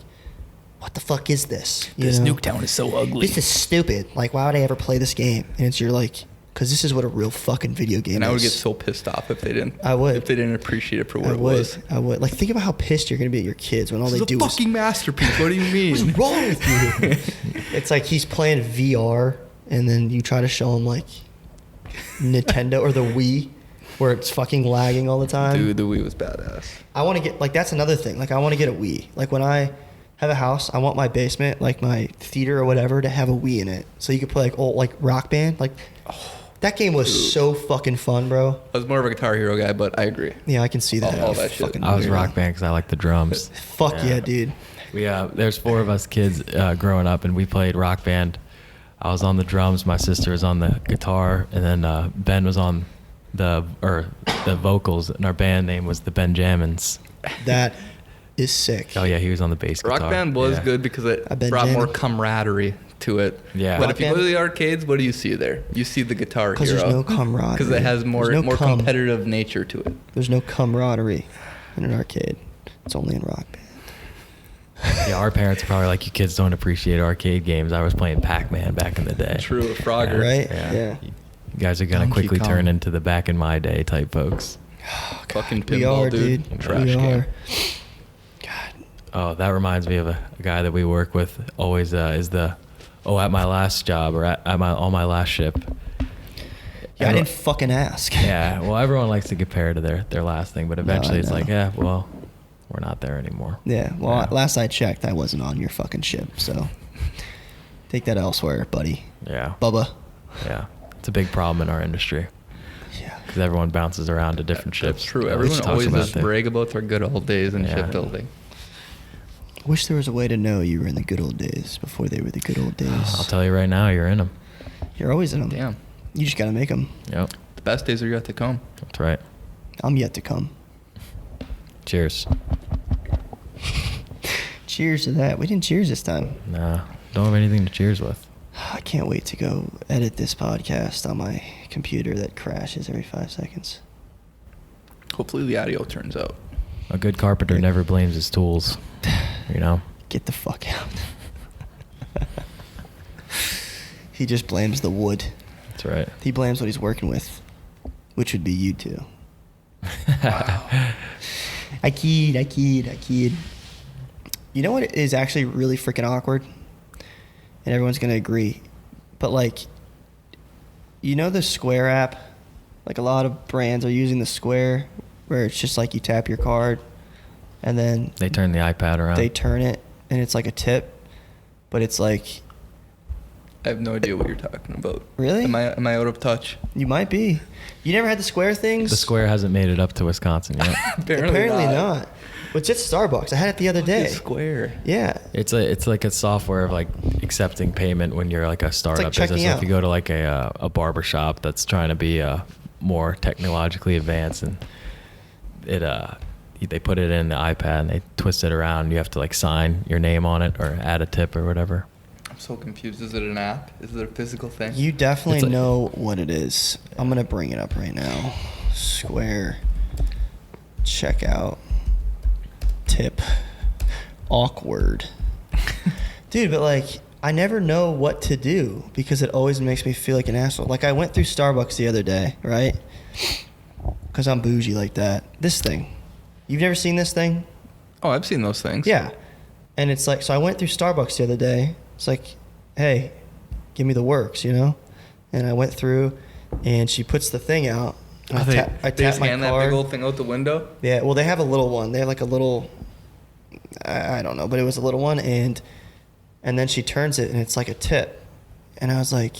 what the fuck is this? You know? Nuketown is so ugly. This is stupid. Like, why would I ever play this game? And it's you're like, because this is what a real fucking video game and is. I would get so pissed off if they didn't. I would. If they didn't appreciate it for what I it would. was. I would. Like, think about how pissed you're gonna be at your kids when all This they is a do is fucking masterpiece. What do you mean? what's wrong with you? It's like he's playing VR, and then you try to show him like Nintendo or the Wii, where it's fucking lagging all the time. Dude, the Wii was badass. I want to get like that's another thing. Like I want to get a Wii. Like when I have a house, I want my basement, like my theater or whatever, to have a Wii in it, so you could play like old like Rock Band. Like that game was so fucking fun, bro. I was more of a Guitar Hero guy, but I agree. Yeah, I can see that. All that shit. Fucking I was weirdo. Rock Band because I like the drums. Fuck yeah, dude. We there's 4 of us kids growing up, and we played Rock Band. I was on the drums, my sister was on the guitar, and then Ben was on the vocals, and our band name was the Benjamins. That is sick. Oh yeah, he was on the bass guitar. Rock Band was Yeah. good because it I've been brought more jamming. camaraderie to it. Yeah. But Rock if you go Band- to the arcades, what do you see there? You see the Guitar Because Hero. there's no camaraderie. Because it has more There's no competitive nature to it. There's no camaraderie in an arcade. It's only in Rock Band. Yeah, our parents are probably like, you kids don't appreciate arcade games. I was playing Pac-Man back in the day. True, Frogger. Right? Yeah. Yeah. You guys are gonna Donkey quickly Kong. turn into the back in my day type folks. Fucking We pinball, are, dude. dude. Trash We game. are. God. Oh, that reminds me of a guy that we work with. Always is the at my last job or on my last ship. Yeah, I didn't fucking ask. Yeah, well, everyone likes to compare to their last thing, but eventually I it's like, know. yeah, well, we're not there anymore. Yeah, well, Yeah. last I checked, I wasn't on your fucking ship, so take that elsewhere, buddy. Yeah, Bubba. yeah, it's a big problem in our industry Yeah. because everyone bounces around to different ships. That's true. Which Everyone talks always about does the- brag about their good old days in Yeah. shipbuilding. I wish there was a way to know you were in the good old days before they were the good old days. I'll tell you right now, you're in them. You're always in them. Damn. You just got to make them. Yep. The best days are yet to come. That's right. I'm yet to come. Cheers. Cheers to that. We didn't cheers this time. Nah, don't have anything to cheers with. I can't wait to go edit this podcast on my computer that crashes every 5 seconds. Hopefully the audio turns out. A good carpenter never blames his tools. You know? Get the fuck out. He just blames the wood. That's right. He blames what he's working with, which would be you two. Wow. I kid. You know what is actually really freaking awkward? And everyone's going to agree. But, like, you know the Square app? Like, a lot of brands are using the Square, where it's just like you tap your card, and then They turn the iPad around. they turn it, and it's like a tip. But it's like, I have no idea what you're talking about. Really? Am I out of touch? you might be. You never had the Square things? The Square hasn't made it up to Wisconsin yet. Apparently not. But it's at Starbucks. I had it the other day. Square. Yeah. It's like a software of like accepting payment when you're like a startup checking business. So out. if you go to like a barber shop that's trying to be more technologically advanced, and they put it in the iPad and they twist it around, and you have to like sign your name on it or add a tip or whatever. I'm so confused. Is it an app? Is it a physical thing? You definitely It's like- know what it is. I'm going to bring it up right now. Square checkout tip. Awkward. Dude, but like, I never know what to do because it always makes me feel like an asshole. Like, I went through Starbucks the other day, right? Because I'm bougie like that. This thing. You've never seen this thing? Oh, I've seen those things. Yeah. And it's like, so I went through Starbucks the other day. It's like, hey, give me the works, you know? And I went through, and she puts the thing out. And They I just tap my hand that card. big old thing out the window. Yeah, well, they have a little one. They have like a little, I don't know, but it was a little one, and then she turns it, and it's like a tip. And I was like,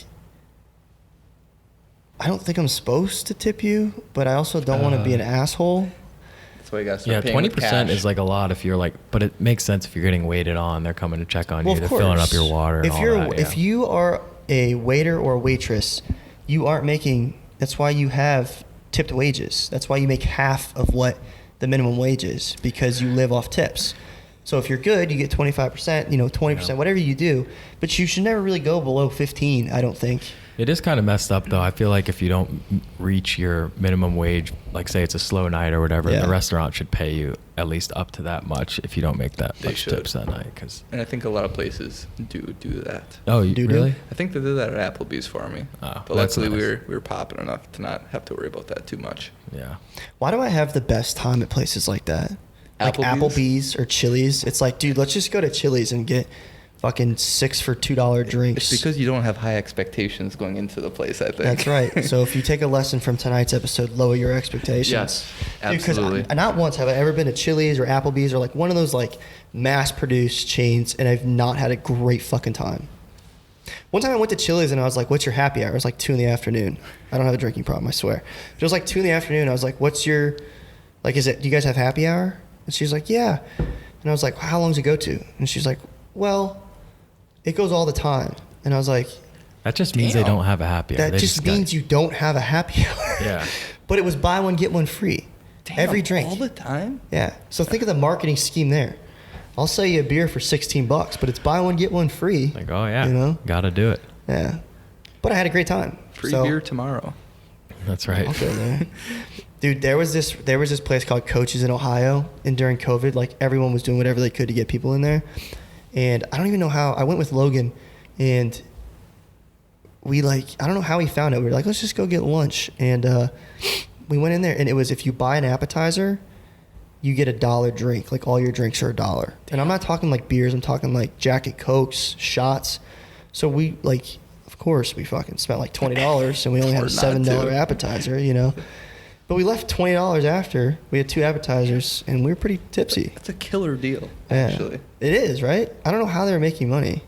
I don't think I'm supposed to tip you, but I also don't want to be an asshole. That's why you gotta start Yeah, paying with 20% cash. is like a lot if you're like, but it makes sense if you're getting waited on. They're coming to check on Well, you. of They're filling up course. your water. And If all you're that, if yeah. you are a waiter or waitress, you aren't making. That's why you have tipped wages. That's why you make half of what the minimum wage is, because you live off tips. So if you're good, you get 25%, 20%, Yeah. whatever you do. But you should never really go below 15, I don't think. It is kind of messed up though. I feel like if you don't reach your minimum wage, like say it's a slow night or whatever, Yeah. the restaurant should pay you at least up to that much if you don't make that They much should. tips that night. Cause And I think a lot of places do that. oh, you Do. really? I think they did that at Applebee's for me. Oh, But that's luckily nice. we were popping enough to not have to worry about that too much. Yeah. Why do I have the best time at places like that? Like Applebee's? Applebee's or Chili's. It's like, dude, let's just go to Chili's and get fucking 6 for $2 drinks. It's because you don't have high expectations going into the place, I think. That's right. So if you take a lesson from tonight's episode, lower your expectations. Yes, Dude, absolutely. Because not once have I ever been to Chili's or Applebee's or like one of those like mass-produced chains, and I've not had a great fucking time. One time I went to Chili's and I was like, "What's your happy hour?" It was like 2 p.m. I don't have a drinking problem, I swear. But it was like 2 p.m. I was like, "What's your, like, do you guys have happy hour?" And she's like, "Yeah." And I was like, "How long does it go to?" And she's like, "Well, it goes all the time." And I was like, That just means they Damn. don't have a happy hour. that They just got- means you don't have a happy hour. Yeah. But it was buy one, get one free. Damn, Every drink. all the time? Yeah. So think of the marketing scheme there. I'll sell you a beer for $16, but it's buy one, get one free. Like, oh yeah, You know? gotta do it. Yeah. But I had a great time. Free So, beer tomorrow. That's right. I'll go there. Dude, there was this place called Coach's in Ohio, and during COVID, like everyone was doing whatever they could to get people in there. And I don't even know how. I went with Logan, and we I don't know how he found it. We were like, let's just go get lunch. And we went in there, and it was, if you buy an appetizer, you get $1 drink. Like all your drinks are $1. And I'm not talking like beers. I'm talking like Jack and Cokes, shots. So we of course we fucking spent like $20, and we only had a Hard not $7 to. appetizer, But we left $20 after. We had 2 appetizers, and we were pretty tipsy. That's a killer deal, Yeah. actually. It is, right? I don't know how they were making money.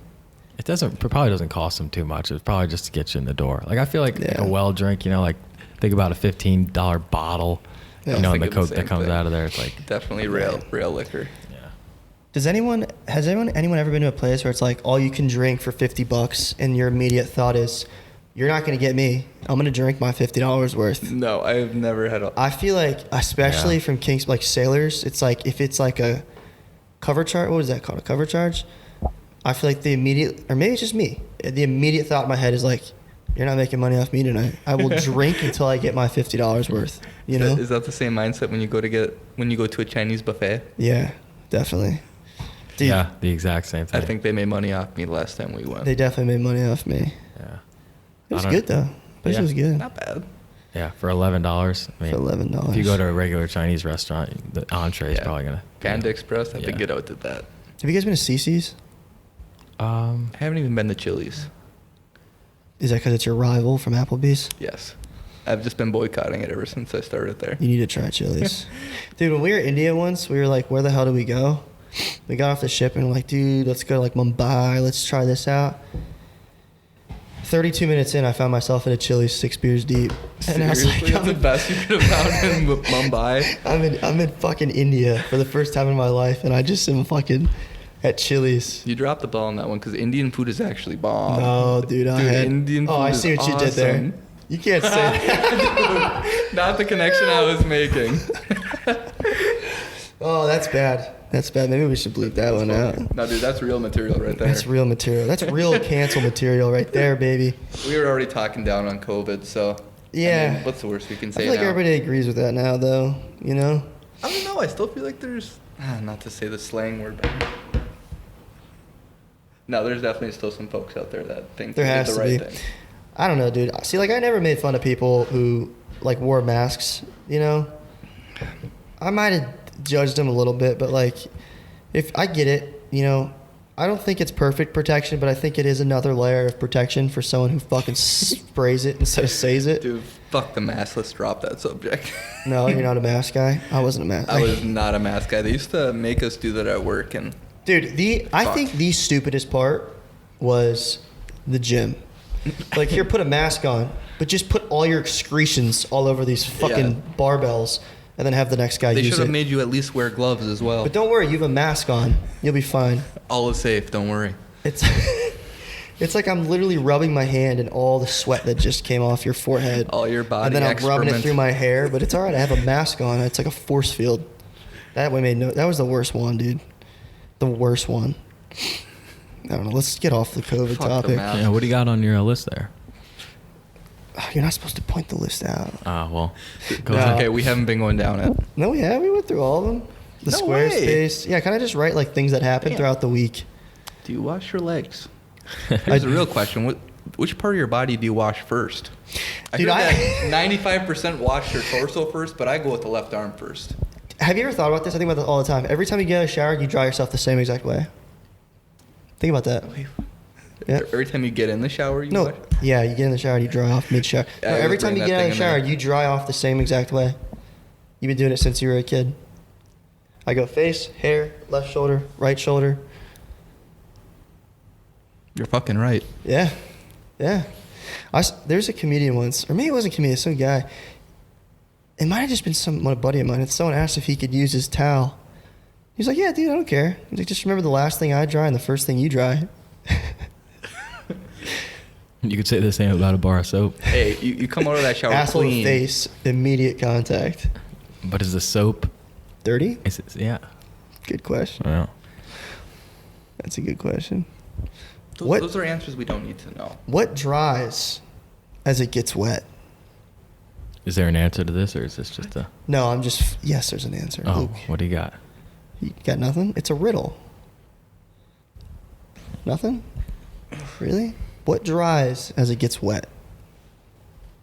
It probably doesn't cost them too much. It's probably just to get you in the door. Like I feel like Yeah. a well drink, like think about a $15 bottle, Yeah. and the Thinking the Coke same that comes thing. out of there. It's like, Definitely real liquor. yeah. Does anyone has anyone ever been to a place where it's like all you can drink for $50 and your immediate thought is, you're not going to get me. I'm going to drink my $50 worth. No, I have never had a. I feel like, especially from Kings, like sailors, it's like if it's like a cover charge, what is that called? A cover charge? I feel like the immediate, or maybe it's just me, the immediate thought in my head is like, you're not making money off me tonight. I will drink until I get my $50 worth. You know? Is that the same mindset when you go to a Chinese buffet? Yeah, definitely. Dude, Yeah, the exact same thing. I think they made money off me the last time we went. they definitely made money off me. Yeah. It was I don't- good though. Place Yeah. was good. Not bad. Yeah, for $11. I mean, For $11. if you go to a regular Chinese restaurant, the entree is probably gonna. Panda Express. I Yeah. think get out to that. Have you guys been to CC's? I haven't even been to Chili's. Is that because it's your rival from Applebee's? Yes. I've just been boycotting it ever since I started there. You need to try Chili's. Dude, when we were in India once, we were like, where the hell do we go? We got off the ship and we're like, dude, let's go to like Mumbai. Let's try this out. 32 minutes in, I found myself at a Chili's 6 beers deep. And I was Seriously, like, that's the best you could have found in Mumbai. I'm in fucking India for the first time in my life, and I just am fucking at Chili's. You dropped the ball on that one because Indian food is actually bomb. No, dude, Indian food I is see what you did there. awesome. You can't say that. Not the connection I was making. Oh, that's bad. That's bad. Maybe we should bleep that one out. No, dude, that's real material right there. That's real material. That's real cancel material right there, baby. We were already talking down on COVID, so Yeah. I mean, what's the worst we can I say feel like now? everybody agrees with that now, though. You know? I don't know. I still feel like there's not to say the slang word, but no, there's definitely still some folks out there that think There they has did the to right be. thing. I don't know, dude. See, like, I never made fun of people who, like, wore masks, you know? I might have judged them a little bit, but, like, if I get it, you know, I don't think it's perfect protection, but I think it is another layer of protection for someone who fucking sprays it instead of says it. Dude, fuck the mask. Let's drop that subject. No, you're not a mask guy. I wasn't a mask. I was not a mask guy. They used to make us do that at work, and Dude, I think the stupidest part was the gym. Like, here, put a mask on, but just put all your excretions all over these fucking barbells, and then have the next guy they use should have it. made you at least wear gloves as well. But don't worry, you have a mask on. You'll be fine. All is safe. Don't worry. It's it's like I'm literally rubbing my hand and all the sweat that just came off your forehead. All your body And then I'm rubbing it excrement. through my hair, but it's all right. I have a mask on. It's like a force field. That was the worst one, dude. The worst one. I don't know. Let's get off the COVID Fuck the topic. mask. Yeah, what do you got on your list there? You're not supposed to point the list out. Well, go No. ahead. Okay, we haven't been going down it. No, we went through all of them. The No way. Squarespace. Yeah, kind of just write like things that happen Damn. throughout the week. Do you wash your legs? Here's the real question. Which part of your body do you wash first? Dude, I heard that 95% wash your torso first, but I go with the left arm first. Have you ever thought about this? I think about this all the time. Every time you get out of the shower, you dry yourself the same exact way. Think about that. Yeah. Every time you get in the shower, you No, wash? yeah, you get in the shower and you dry off mid-shower. Yeah, No, I every was time you bringing get that out of the thing in shower, there. you dry off the same exact way. You've been doing it since you were a kid. I go face, hair, left shoulder, right shoulder. You're fucking right. Yeah, yeah. There's a comedian once, or maybe it wasn't a comedian, some guy. It might have just been a buddy of mine. And someone asked if he could use his towel. He's like, yeah, dude, I don't care. He's like, just remember the last thing I dry and the first thing you dry. You could say the same about a bar of soap. Hey, you come out of that shower Asshole to clean. face, immediate contact. But is the soap? Dirty? Yeah. Good question. Well, That's a good question. Those are answers we don't need to know. What dries as it gets wet? is there an answer to this, or is this just a? No, yes, there's an answer. Oh, Luke, what do you got? you got nothing? It's a riddle. Nothing? Really? What dries as it gets wet?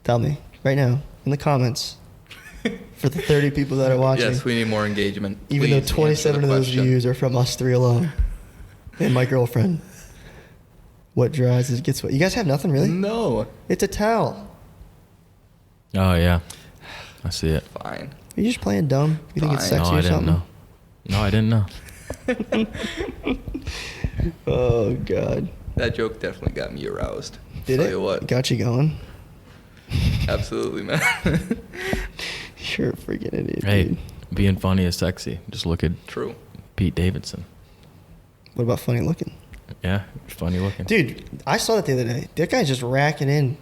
Tell me right now in the comments for the 30 people that are watching. Yes, we need more engagement. Even though Please 27 answer of the those question. views are from us three alone and my girlfriend. What dries as it gets wet? You guys have nothing really? No. It's a towel. Oh yeah, I see it. Fine. Are you just playing dumb? You think it's Fine. sexy No, or I didn't something? know. No, I didn't know. Oh God. That joke definitely got me aroused. Did Tell it? you what. Got you going? Absolutely, man. You're a freaking idiot, Hey, dude. being funny is sexy. Just look at True. Pete Davidson. What about funny looking? Yeah, funny looking. Dude, I saw that the other day. That guy's just racking in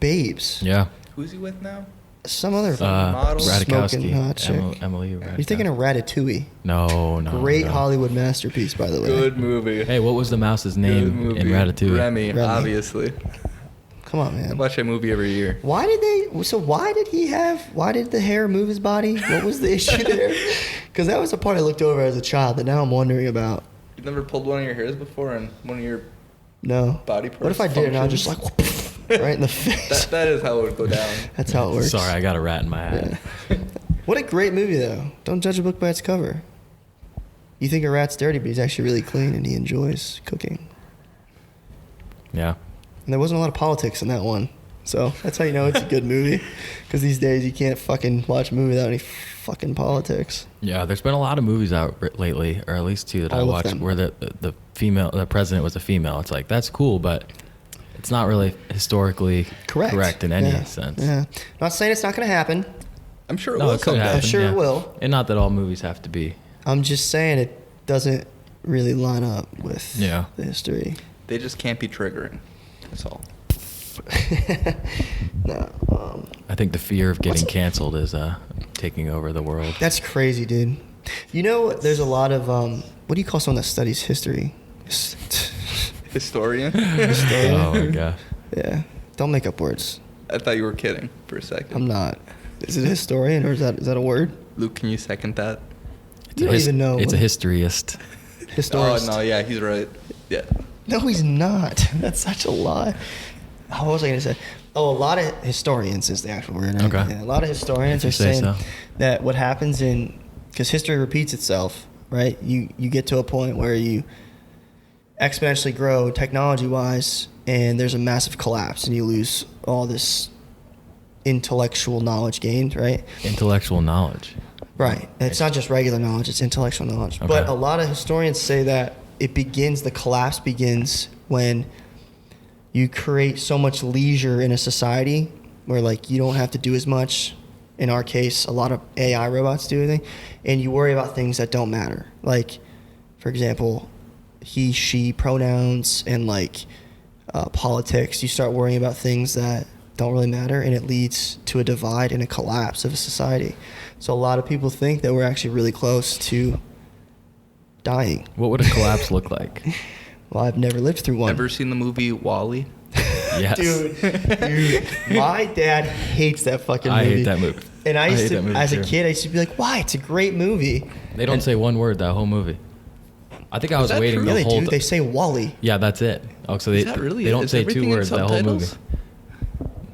babes. Yeah. Who's he with now? Some other model? smoking hot chick. Emily Ratajkowski. You're thinking of Ratatouille. No. Great no. Hollywood masterpiece, by the way. Good movie. Hey, what was the mouse's Good name movie. in Ratatouille? Remy, obviously. Come on, I man. watch that movie every year. Why did the hair move his body? What was the issue there? Because that was the part I looked over as a child that now I'm wondering about. You never pulled one of your hairs before and one of your No. body parts? What if I did and I was functions? just like, right in the face? That is how it would go down. That's how it works. Sorry, I got a rat in my hat. Yeah. What a great movie, though. Don't judge a book by its cover. You think a rat's dirty, but he's actually really clean and he enjoys cooking. Yeah. And there wasn't a lot of politics in that one. So that's how you know it's a good movie. Because these days you can't fucking watch a movie without any fucking politics. Yeah, there's been a lot of movies out lately, or at least two that I All of watched, them. where the president was a female. It's like, that's cool, but it's not really historically correct in any sense. Yeah. Not saying it's not going to happen. I'm sure it No, will it could someday. happen. I'm sure yeah. it will. And not that all movies have to be. I'm just saying it doesn't really line up with Yeah. the history. They just can't be triggering. That's all. No. I think the fear of getting What's- canceled is taking over the world. That's crazy, dude. You know, there's a lot of, what do you call someone that studies history? Historian? Historian? Oh my god. Yeah. Don't make up words. I thought you were kidding for a second. I'm not. Is it a historian or is that a word? Oh, Luke, can you second that? You don't even know. It's a what- historyist. Historist. Oh, no, yeah, he's right. Yeah. No, he's not. That's such a lie. What was I going to say? Oh, a lot of historians is the actual word. Right? Okay. Yeah, a lot of historians If you are say saying so. that what happens because history repeats itself, right? You get to a point where you exponentially grow technology-wise, and there's a massive collapse, and you lose all this intellectual knowledge gained, right? Intellectual knowledge. Right. And it's not just regular knowledge, it's intellectual knowledge. Okay. But a lot of historians say that the collapse begins when you create so much leisure in a society where, like, you don't have to do as much. In our case, a lot of AI robots do everything, and you worry about things that don't matter. Like, for example, he, she pronouns and, like, politics. You start worrying about things that don't really matter, and it leads to a divide and a collapse of a society. So a lot of people think that we're actually really close to dying. What would a collapse look like? Well, I've never lived through one. Ever seen the movie Wall-E? Yes. Dude, my dad hates that fucking movie. I hate that movie. And I used hate to, that movie as a too. kid, I used to be like, "Why? It's a great movie." They don't say one word that whole movie. I think I was that waiting true? the Yeah, they whole do. They say Wally. Yeah, that's it. Oh, so Is that really they it? don't Is say everything two in words that whole movie. subtitles?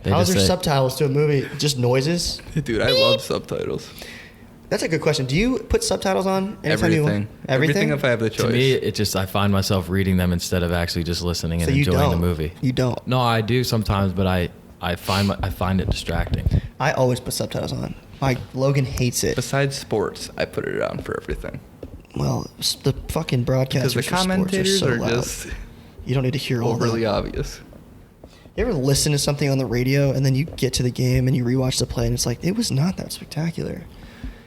They How's just there say, subtitles to a movie? Just noises? Dude, I love subtitles. That's a good question. Do you put subtitles on anytime you Everything. want? Everything. if I have the choice. To me, it just I find myself reading them instead of actually just listening and So you enjoying the don't. movie. You don't. No, I do sometimes, but I find it distracting. I always put subtitles on. Logan hates it. Besides sports, I put it on for everything. Well, the fucking broadcasters Because the for sports commentators so are loud. just You don't need to hear all overly that. obvious. You ever listen to something on the radio and then you get to the game and you rewatch the play and it's like, it was not that spectacular.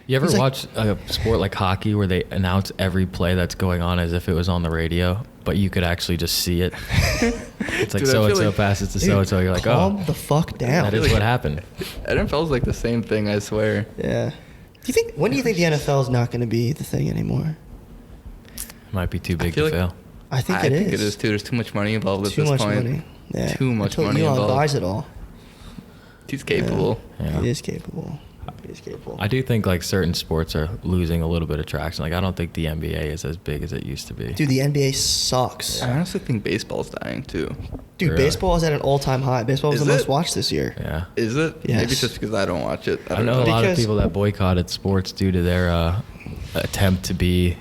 You ever He's like- watch a sport like hockey where they announce every play that's going on as if it was on the radio, but you could actually just see it? It's like Dude, I so and feel so like- passes to so and so. You're like, calm oh, the fuck down. that is what happened. NFL's like the same thing, I swear. Yeah. When do you think the NFL is not going to be the thing anymore? Might be too big feel to like- fail. I think I it is. think it is too. There's too much money involved at Too this much point. money. Yeah. Too much Until money Elon involved. buys it all. He's capable. Yeah. He is capable. He is capable. I do think like certain sports are losing a little bit of traction. Like I don't think the NBA is as big as it used to be. Dude, the NBA sucks. I honestly think baseball's dying too. Dude, Really? baseball is at an all-time high. Baseball was Is the most it? watched this year. Yeah. Is it? Yes. Maybe it's just because I don't watch it. I know a lot of Because- people that boycotted sports due to their attempt to be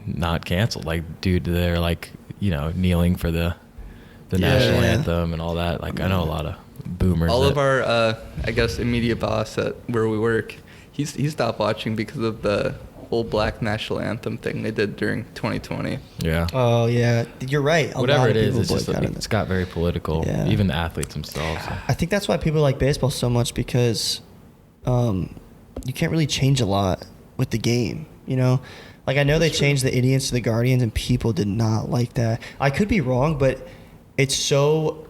not canceled, like due to their kneeling for the national Yeah. anthem and all that. Like I know a lot of boomers. All that, of our, I guess, immediate boss at where we work, he stopped watching because of the whole Black National Anthem thing they did during 2020. yeah. Oh, yeah. You're right. A Whatever lot it of is, people it's just boycotted it's it. got very political. Yeah. Even the athletes themselves. So. I think that's why people like baseball so much because you can't really change a lot with the game. You know, Like, I know they That's true. changed the Indians to the Guardians, and people did not like that. I could be wrong, but it's so,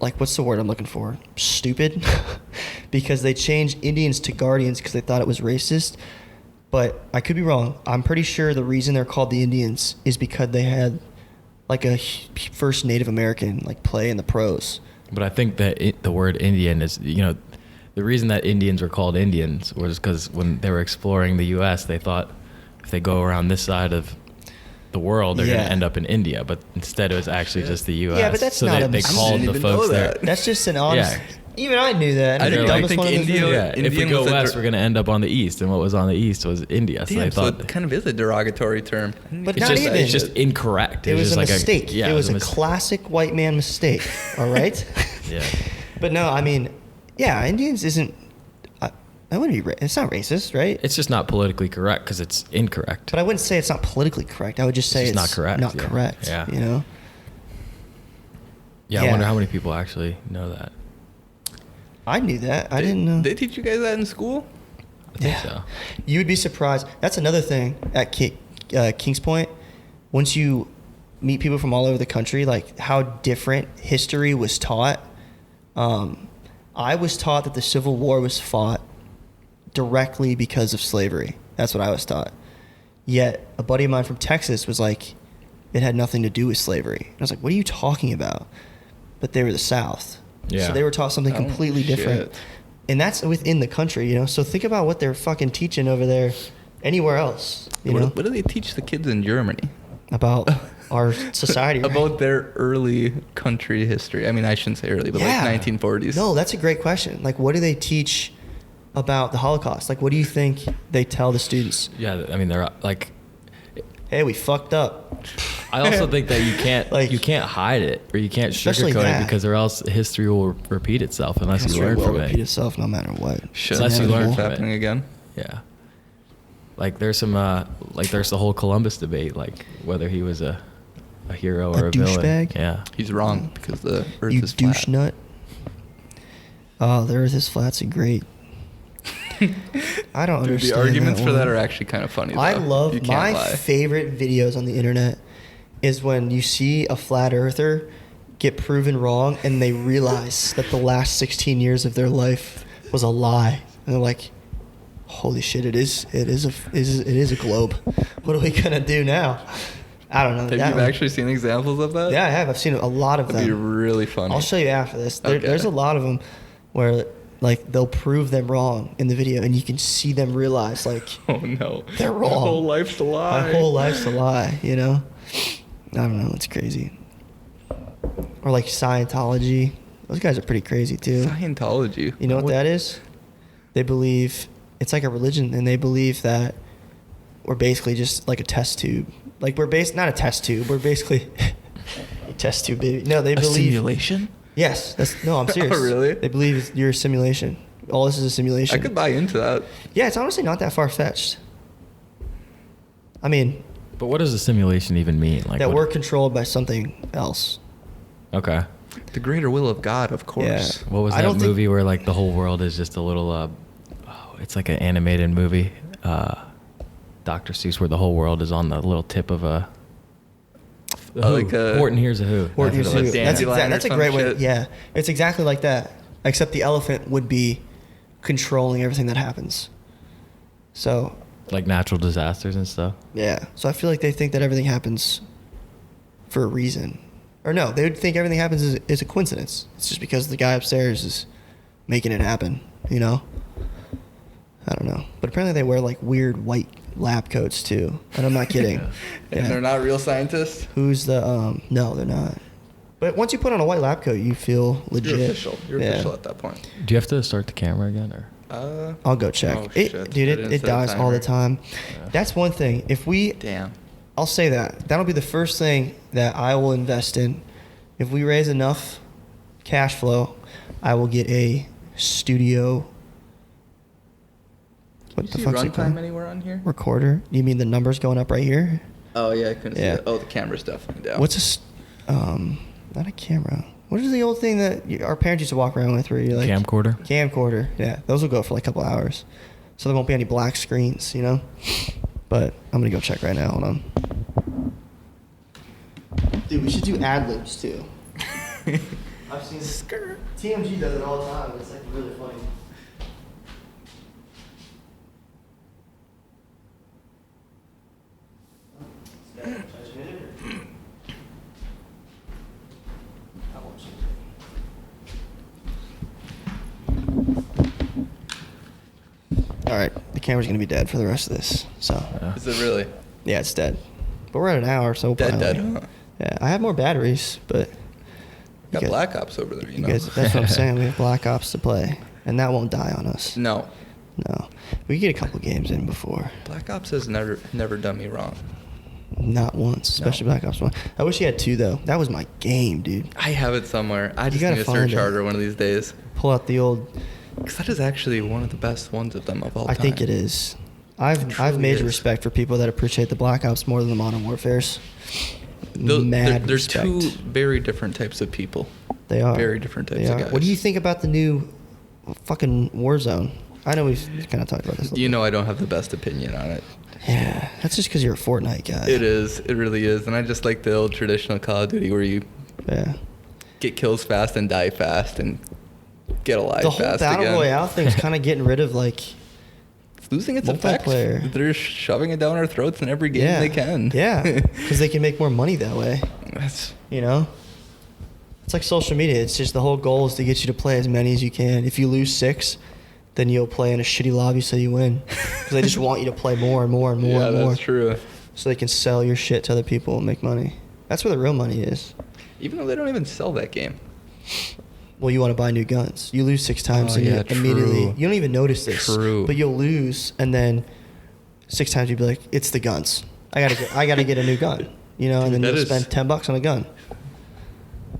like, what's the word I'm looking for? Stupid? Because they changed Indians to Guardians because they thought it was racist. But I could be wrong. I'm pretty sure the reason they're called the Indians is because they had, like, a first Native American, like, play in the pros. But I think that the word Indian is, the reason that Indians were called Indians was because when they were exploring the U.S., they thought if they go around this side of the world, they're going Yeah. to end up in India. But instead, it was actually just the U.S. Yeah, but that's so not they, a they mistake. called I the didn't even folks know there. that. That's just an honest. Yeah. Even I knew that. I I'm the didn't dumbest think one in this India- room. Yeah, if we Indian go was a west, dir- we're going to end up on the east, and what was on the east was India. So Damn, they so thought it kind of is a derogatory term. But it's not just even. it's just incorrect. It was just a like mistake. yeah, it was a mis- classic white man mistake. All right. Yeah. But no, I mean, yeah, Indians isn't. I wouldn't be. It's not racist, right? It's just not politically correct because it's incorrect. But I wouldn't say it's not politically correct. I would just say It's it's, just not correct, Not yeah. correct. Yeah. You know. Yeah, I Yeah. wonder how many people actually know that. I knew that. I didn't know. They teach you guys that in school? I think Yeah. so. You would be surprised. That's another thing at Kings Point. Once you meet people from all over the country, like how different history was taught. I was taught that the Civil War was fought directly because of slavery. That's what I was taught. Yet a buddy of mine from Texas was like, it had nothing to do with slavery. And I was like, what are you talking about? But they were the South. Yeah. So they were taught something Oh, completely different. shit. And that's within the country, you know? So think about what they're fucking teaching over there anywhere else, you know? What do they teach the kids in Germany? About our society. right? About their early country history. I mean, I shouldn't say early, but Yeah. like 1940s. No, that's a great question. Like, what do they teach about the Holocaust? Like, what do you think they tell the students? Yeah, I mean, they're like. Hey, we fucked up. I also think that you can't hide it or you can't Especially sugarcoat that. it because or else history will repeat itself unless you History learn will from repeat it. itself no matter what. Shit, Unless you learn it's from it. happening again. Yeah. Like there's some like there's the whole Columbus debate, like whether he was a hero or A a villain. douchebag? Yeah. He's wrong because the Earth You is douche flat. nut. Oh, the Earth is flat's a great. I don't Dude, understand. the arguments for one. that are actually kind of funny. I though. love You can't my lie. favorite videos on the internet is when you see a flat earther get proven wrong and they realize that the last 16 years of their life was a lie, and they're like, "Holy shit! It is a globe. What are we gonna do now?" I don't know. Have That you one- actually seen examples of that? Yeah, I have. I've seen a lot of That'd be them. really funny. I'll show you after this. Okay. There's a lot of them where like they'll prove them wrong in the video, and you can see them realize like Oh no, They're My wrong. whole life's a lie. my whole life's a lie. You know, I don't know. It's crazy. Or like Scientology. Those guys are pretty crazy too. Scientology. You know what that is? They believe it's like a religion, and they believe that we're basically just like a test tube. Like we're not a test tube. We're basically a test tube, baby. No, they A believe. simulation? Yes, no, I'm serious. Oh, really? They believe you're a simulation. All this is a simulation. I could buy into that. Yeah, it's honestly not that far fetched. I mean, But what does a simulation even mean? Like that what- we're controlled by something else. Okay. The greater will of God, of course. Yeah. What was I that don't think- movie where like the whole world is just a little it's like an animated movie. Dr. Seuss where the whole world is on the little tip of a Like a- Horton Hears a Who. Or That's you what it like was. see- Dandelion that's or a some great way. shit. Yeah, it's exactly like that. Except the elephant would be controlling everything that happens. So Like natural disasters and stuff. yeah, so I feel like they think that everything happens for a reason, or no, they would think everything happens is a coincidence. It's just because the guy upstairs is making it happen. You know. I don't know, but apparently they wear like weird white lab coats too, and I'm not kidding. And Yeah. they're not real scientists? Who's the No, they're not. But once you put on a white lab coat, you feel legit. You're official. You're Yeah. official at that point. Do you have to start the camera again or? I'll go check. Oh, It, shit. dude, I it didn't set a dies all the timer. time. That's one thing. If we, Damn. I'll say that. That'll be the first thing that I will invest in. If we raise enough cash flow, I will get a studio. What the See fuck's it runtime called? anywhere on here? Recorder. You mean the numbers going up right here? Oh yeah, I couldn't Yeah. see it. Oh, the camera's definitely down. What's a, not a camera. What is the old thing that our parents used to walk around with where you're like. Camcorder? Camcorder. Yeah, those will go for like a couple hours. So there won't be any black screens, you know? But I'm gonna go check right now. Hold on. Dude, we should do ad libs too. I've seen Skirt. TMG does it all the time. It's like really funny. All right, the camera's gonna be dead for the rest of this. So Is it really? yeah, it's dead. But we're at an hour, so we'll Dead, probably- huh? Yeah, I have more batteries, but Got guys- Black Ops over there, you you know. guys, that's what I'm saying. We have Black Ops to play, and that won't die on us. No. No, we get a couple games in before. Black Ops has never done me wrong. Not once, especially No. Black Ops 1. I wish you had 2, though. That was my game, dude. I have it somewhere. I You just gotta need to find search it. harder one of these days. Pull out the old. Because that is actually one of the best ones of them of all I time. think it is. I've truly major is. respect for people that appreciate the Black Ops more than the Modern Warfares. There's respect. two very different types of people. They are very different types They of are. guys. What do you think about the new fucking Warzone? I know we've kind of talked about this. A You little know I don't have the best opinion on it. bit. Yeah, that's just because you're a Fortnite guy. It is. It really is. And I just like the old traditional Call of Duty where you Yeah. get kills fast and die fast and get alive The whole fast battle again. royale thing's kind of getting rid of like. It's losing its effect. Multiplayer. They're shoving it down our throats in every game Yeah, they can. Yeah, because they can make more money that way. That's, You know, it's like social media. It's just the whole goal is to get you to play as many as you can. If you lose 6, then you'll play in a shitty lobby so you win. Because they just want you to play more and more and more yeah, and more. that's true. So they can sell your shit to other people and make money. That's where the real money is. Even though they don't even sell that game. Well, you want to buy new guns. You lose 6 times Oh, and yeah, you immediately true. you don't even notice this. True. But you'll lose and then 6 times you'll be like, it's the guns. I gotta get a new gun. You know, and Dude, then that you'll is- spend $10 on a gun.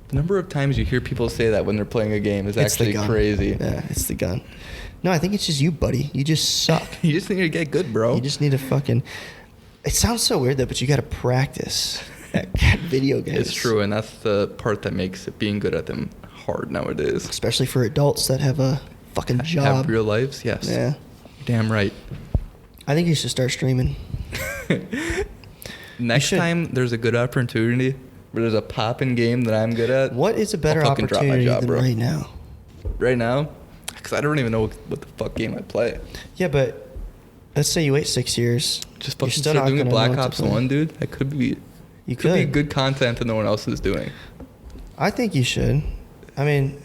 The number of times you hear people say that when they're playing a game is It's the actually gun. crazy. Yeah, it's the gun. No, I think it's just you, buddy. You just suck. You just need to get good, bro. You just need to fucking. It sounds so weird though, but you got to practice at video games. It's true, and that's the part that makes it being good at them hard nowadays. Especially for adults that have a fucking job. Have real lives, yes. Yeah. You're damn right. I think you should start streaming. Next should. time there's a good opportunity where there's a poppin' game that I'm good at. What is a better I'll fucking drop my opportunity job, than bro. right now? Right now, because I don't even know what the fuck game I play. Yeah, but let's say you wait 6 years. Just You're fucking still start not doing gonna Black know what Ops to play. 1, dude. That could be You could be could. good content that no one else is doing. I think you should. I mean,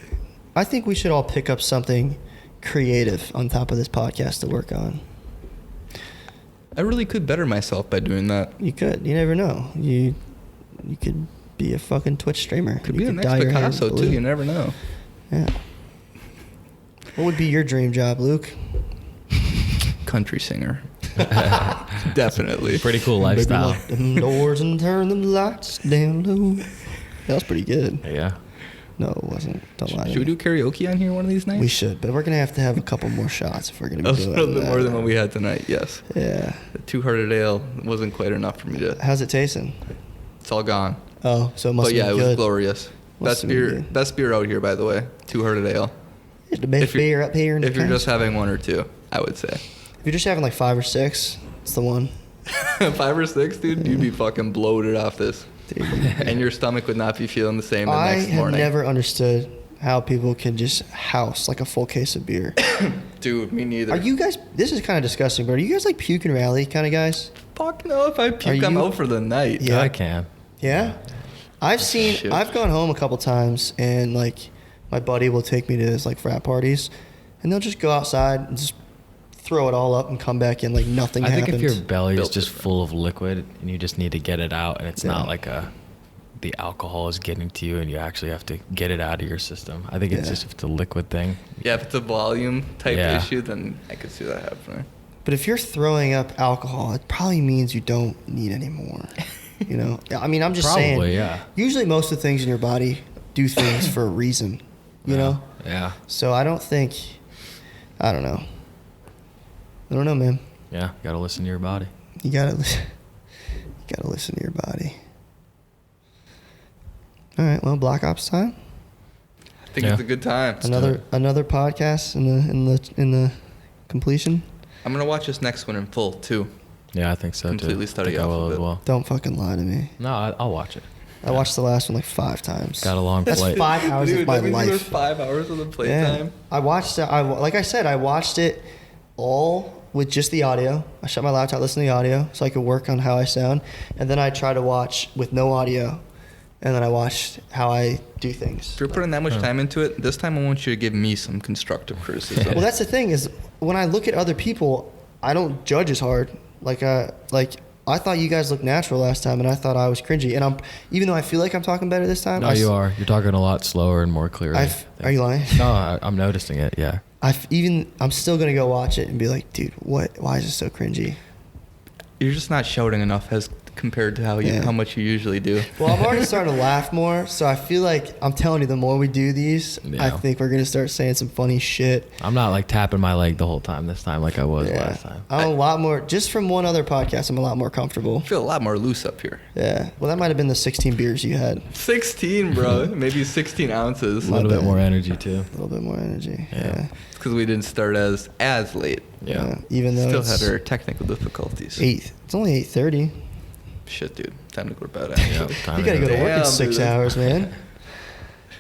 I think we should all pick up something creative on top of this podcast to work on. I really could better myself by doing that. You could. You never know. You could be a fucking Twitch streamer. Could you be the could next dye your hair Picasso blue. too. You never know. Yeah. What would be your dream job, Luke? Country singer. Definitely. Pretty cool Baby, lifestyle. lock them doors and turn them lights down low. That was pretty good. Yeah. No, it wasn't. Don't lie to Should we me. do karaoke on here one of these nights? We should, but we're gonna have to have a couple more shots if we're gonna A be doing little bit that. more than what we had tonight. Yes. Yeah. The 2-hearted ale wasn't quite enough for me to. How's it tasting? It's all gone. Oh, so it must But yeah, be it good. was glorious. Must Best be beer, good. best beer out here, by the way. 2-hearted ale. It's the best If you're- beer up here in the If you're just country. having one or two, I would say. If you're just having like 5 or 6, it's the one. 5 or 6, dude, you'd be fucking bloated off this, Dude, and your stomach would not be feeling the same the I next have morning. never understood how people can just house like a full case of beer. Dude, me neither. Are you guys? This is kind of disgusting, but are you guys like puke and rally kind of guys? Fuck no! If I puke, I'm you- out for the night. Yeah. I can. Yeah. Shit. I've gone home a couple times and like my buddy will take me to his like frat parties and they'll just go outside and just throw it all up and come back in like nothing I think happened. if your belly is Built just different. full of liquid and you just need to get it out, and it's Yeah. not like the alcohol is getting to you and you actually have to get it out of your system. I think it's Yeah. just if it's a liquid thing. Yeah, if it's a volume type Yeah. issue, then I could see that happening. But if you're throwing up alcohol, it probably means you don't need any more. You know? I mean, I'm just saying. Probably, yeah. Usually most of the things in your body do things for a reason, you know? Yeah. So I don't think, I don't know. I don't know, man. Yeah. Gotta listen to your body. You gotta listen to your body. All right, well, Black Ops time. I think Yeah. it's a good time. Another podcast in the completion. I'm gonna watch this next one in full too. Yeah, I think so completely too. study I think I off will of as it. well. Don't fucking lie to me. No, I'll watch it. I watched the last one like 5 times. Got a long That's flight. 5 hours Dude, of my that means life. There's 5 hours of the playtime. I watched it. Like I said, I watched it all with just the audio. I shut my laptop, listened to the audio, so I could work on how I sound, and then I try to watch with no audio, and then I watched how I do things. If you're putting that much time into it, this time I want you to give me some constructive criticism. Well, that's the thing is when I look at other people, I don't judge as hard. Like I thought you guys looked natural last time, and I thought I was cringy. And even though I feel like I'm talking better this time, No, you are. You're talking a lot slower and more clearly. Are you lying? No, I'm noticing it. Yeah. I'm still gonna go watch it and be like, dude, what? Why is it so cringy? You're just not shouting enough as compared to how much you usually do. Well, I'm already starting to laugh more, so I feel like I'm telling you, the more we do these, Yeah. I think we're gonna start saying some funny shit. I'm not like tapping my leg the whole time this time like I was last time. I'm a lot more. Just from one other podcast, I'm a lot more comfortable. I feel a lot more loose up here. Yeah. Well, that might have been the 16 beers you had. 16, bro. Maybe 16 ounces. A little My bit bad. more energy too. A little bit more energy. Yeah. Yeah. It's because we didn't start as late. Yeah. Even though Still it's had our technical difficulties. 8. It's only 8:30. Shit, dude. Time to go to bed, Yeah, actually. time You gotta go to work Damn, in 6 dude. hours, man.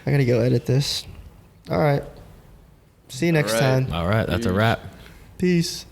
I gotta go edit this. All right. See you next All right. time. All right, that's a wrap. Peace.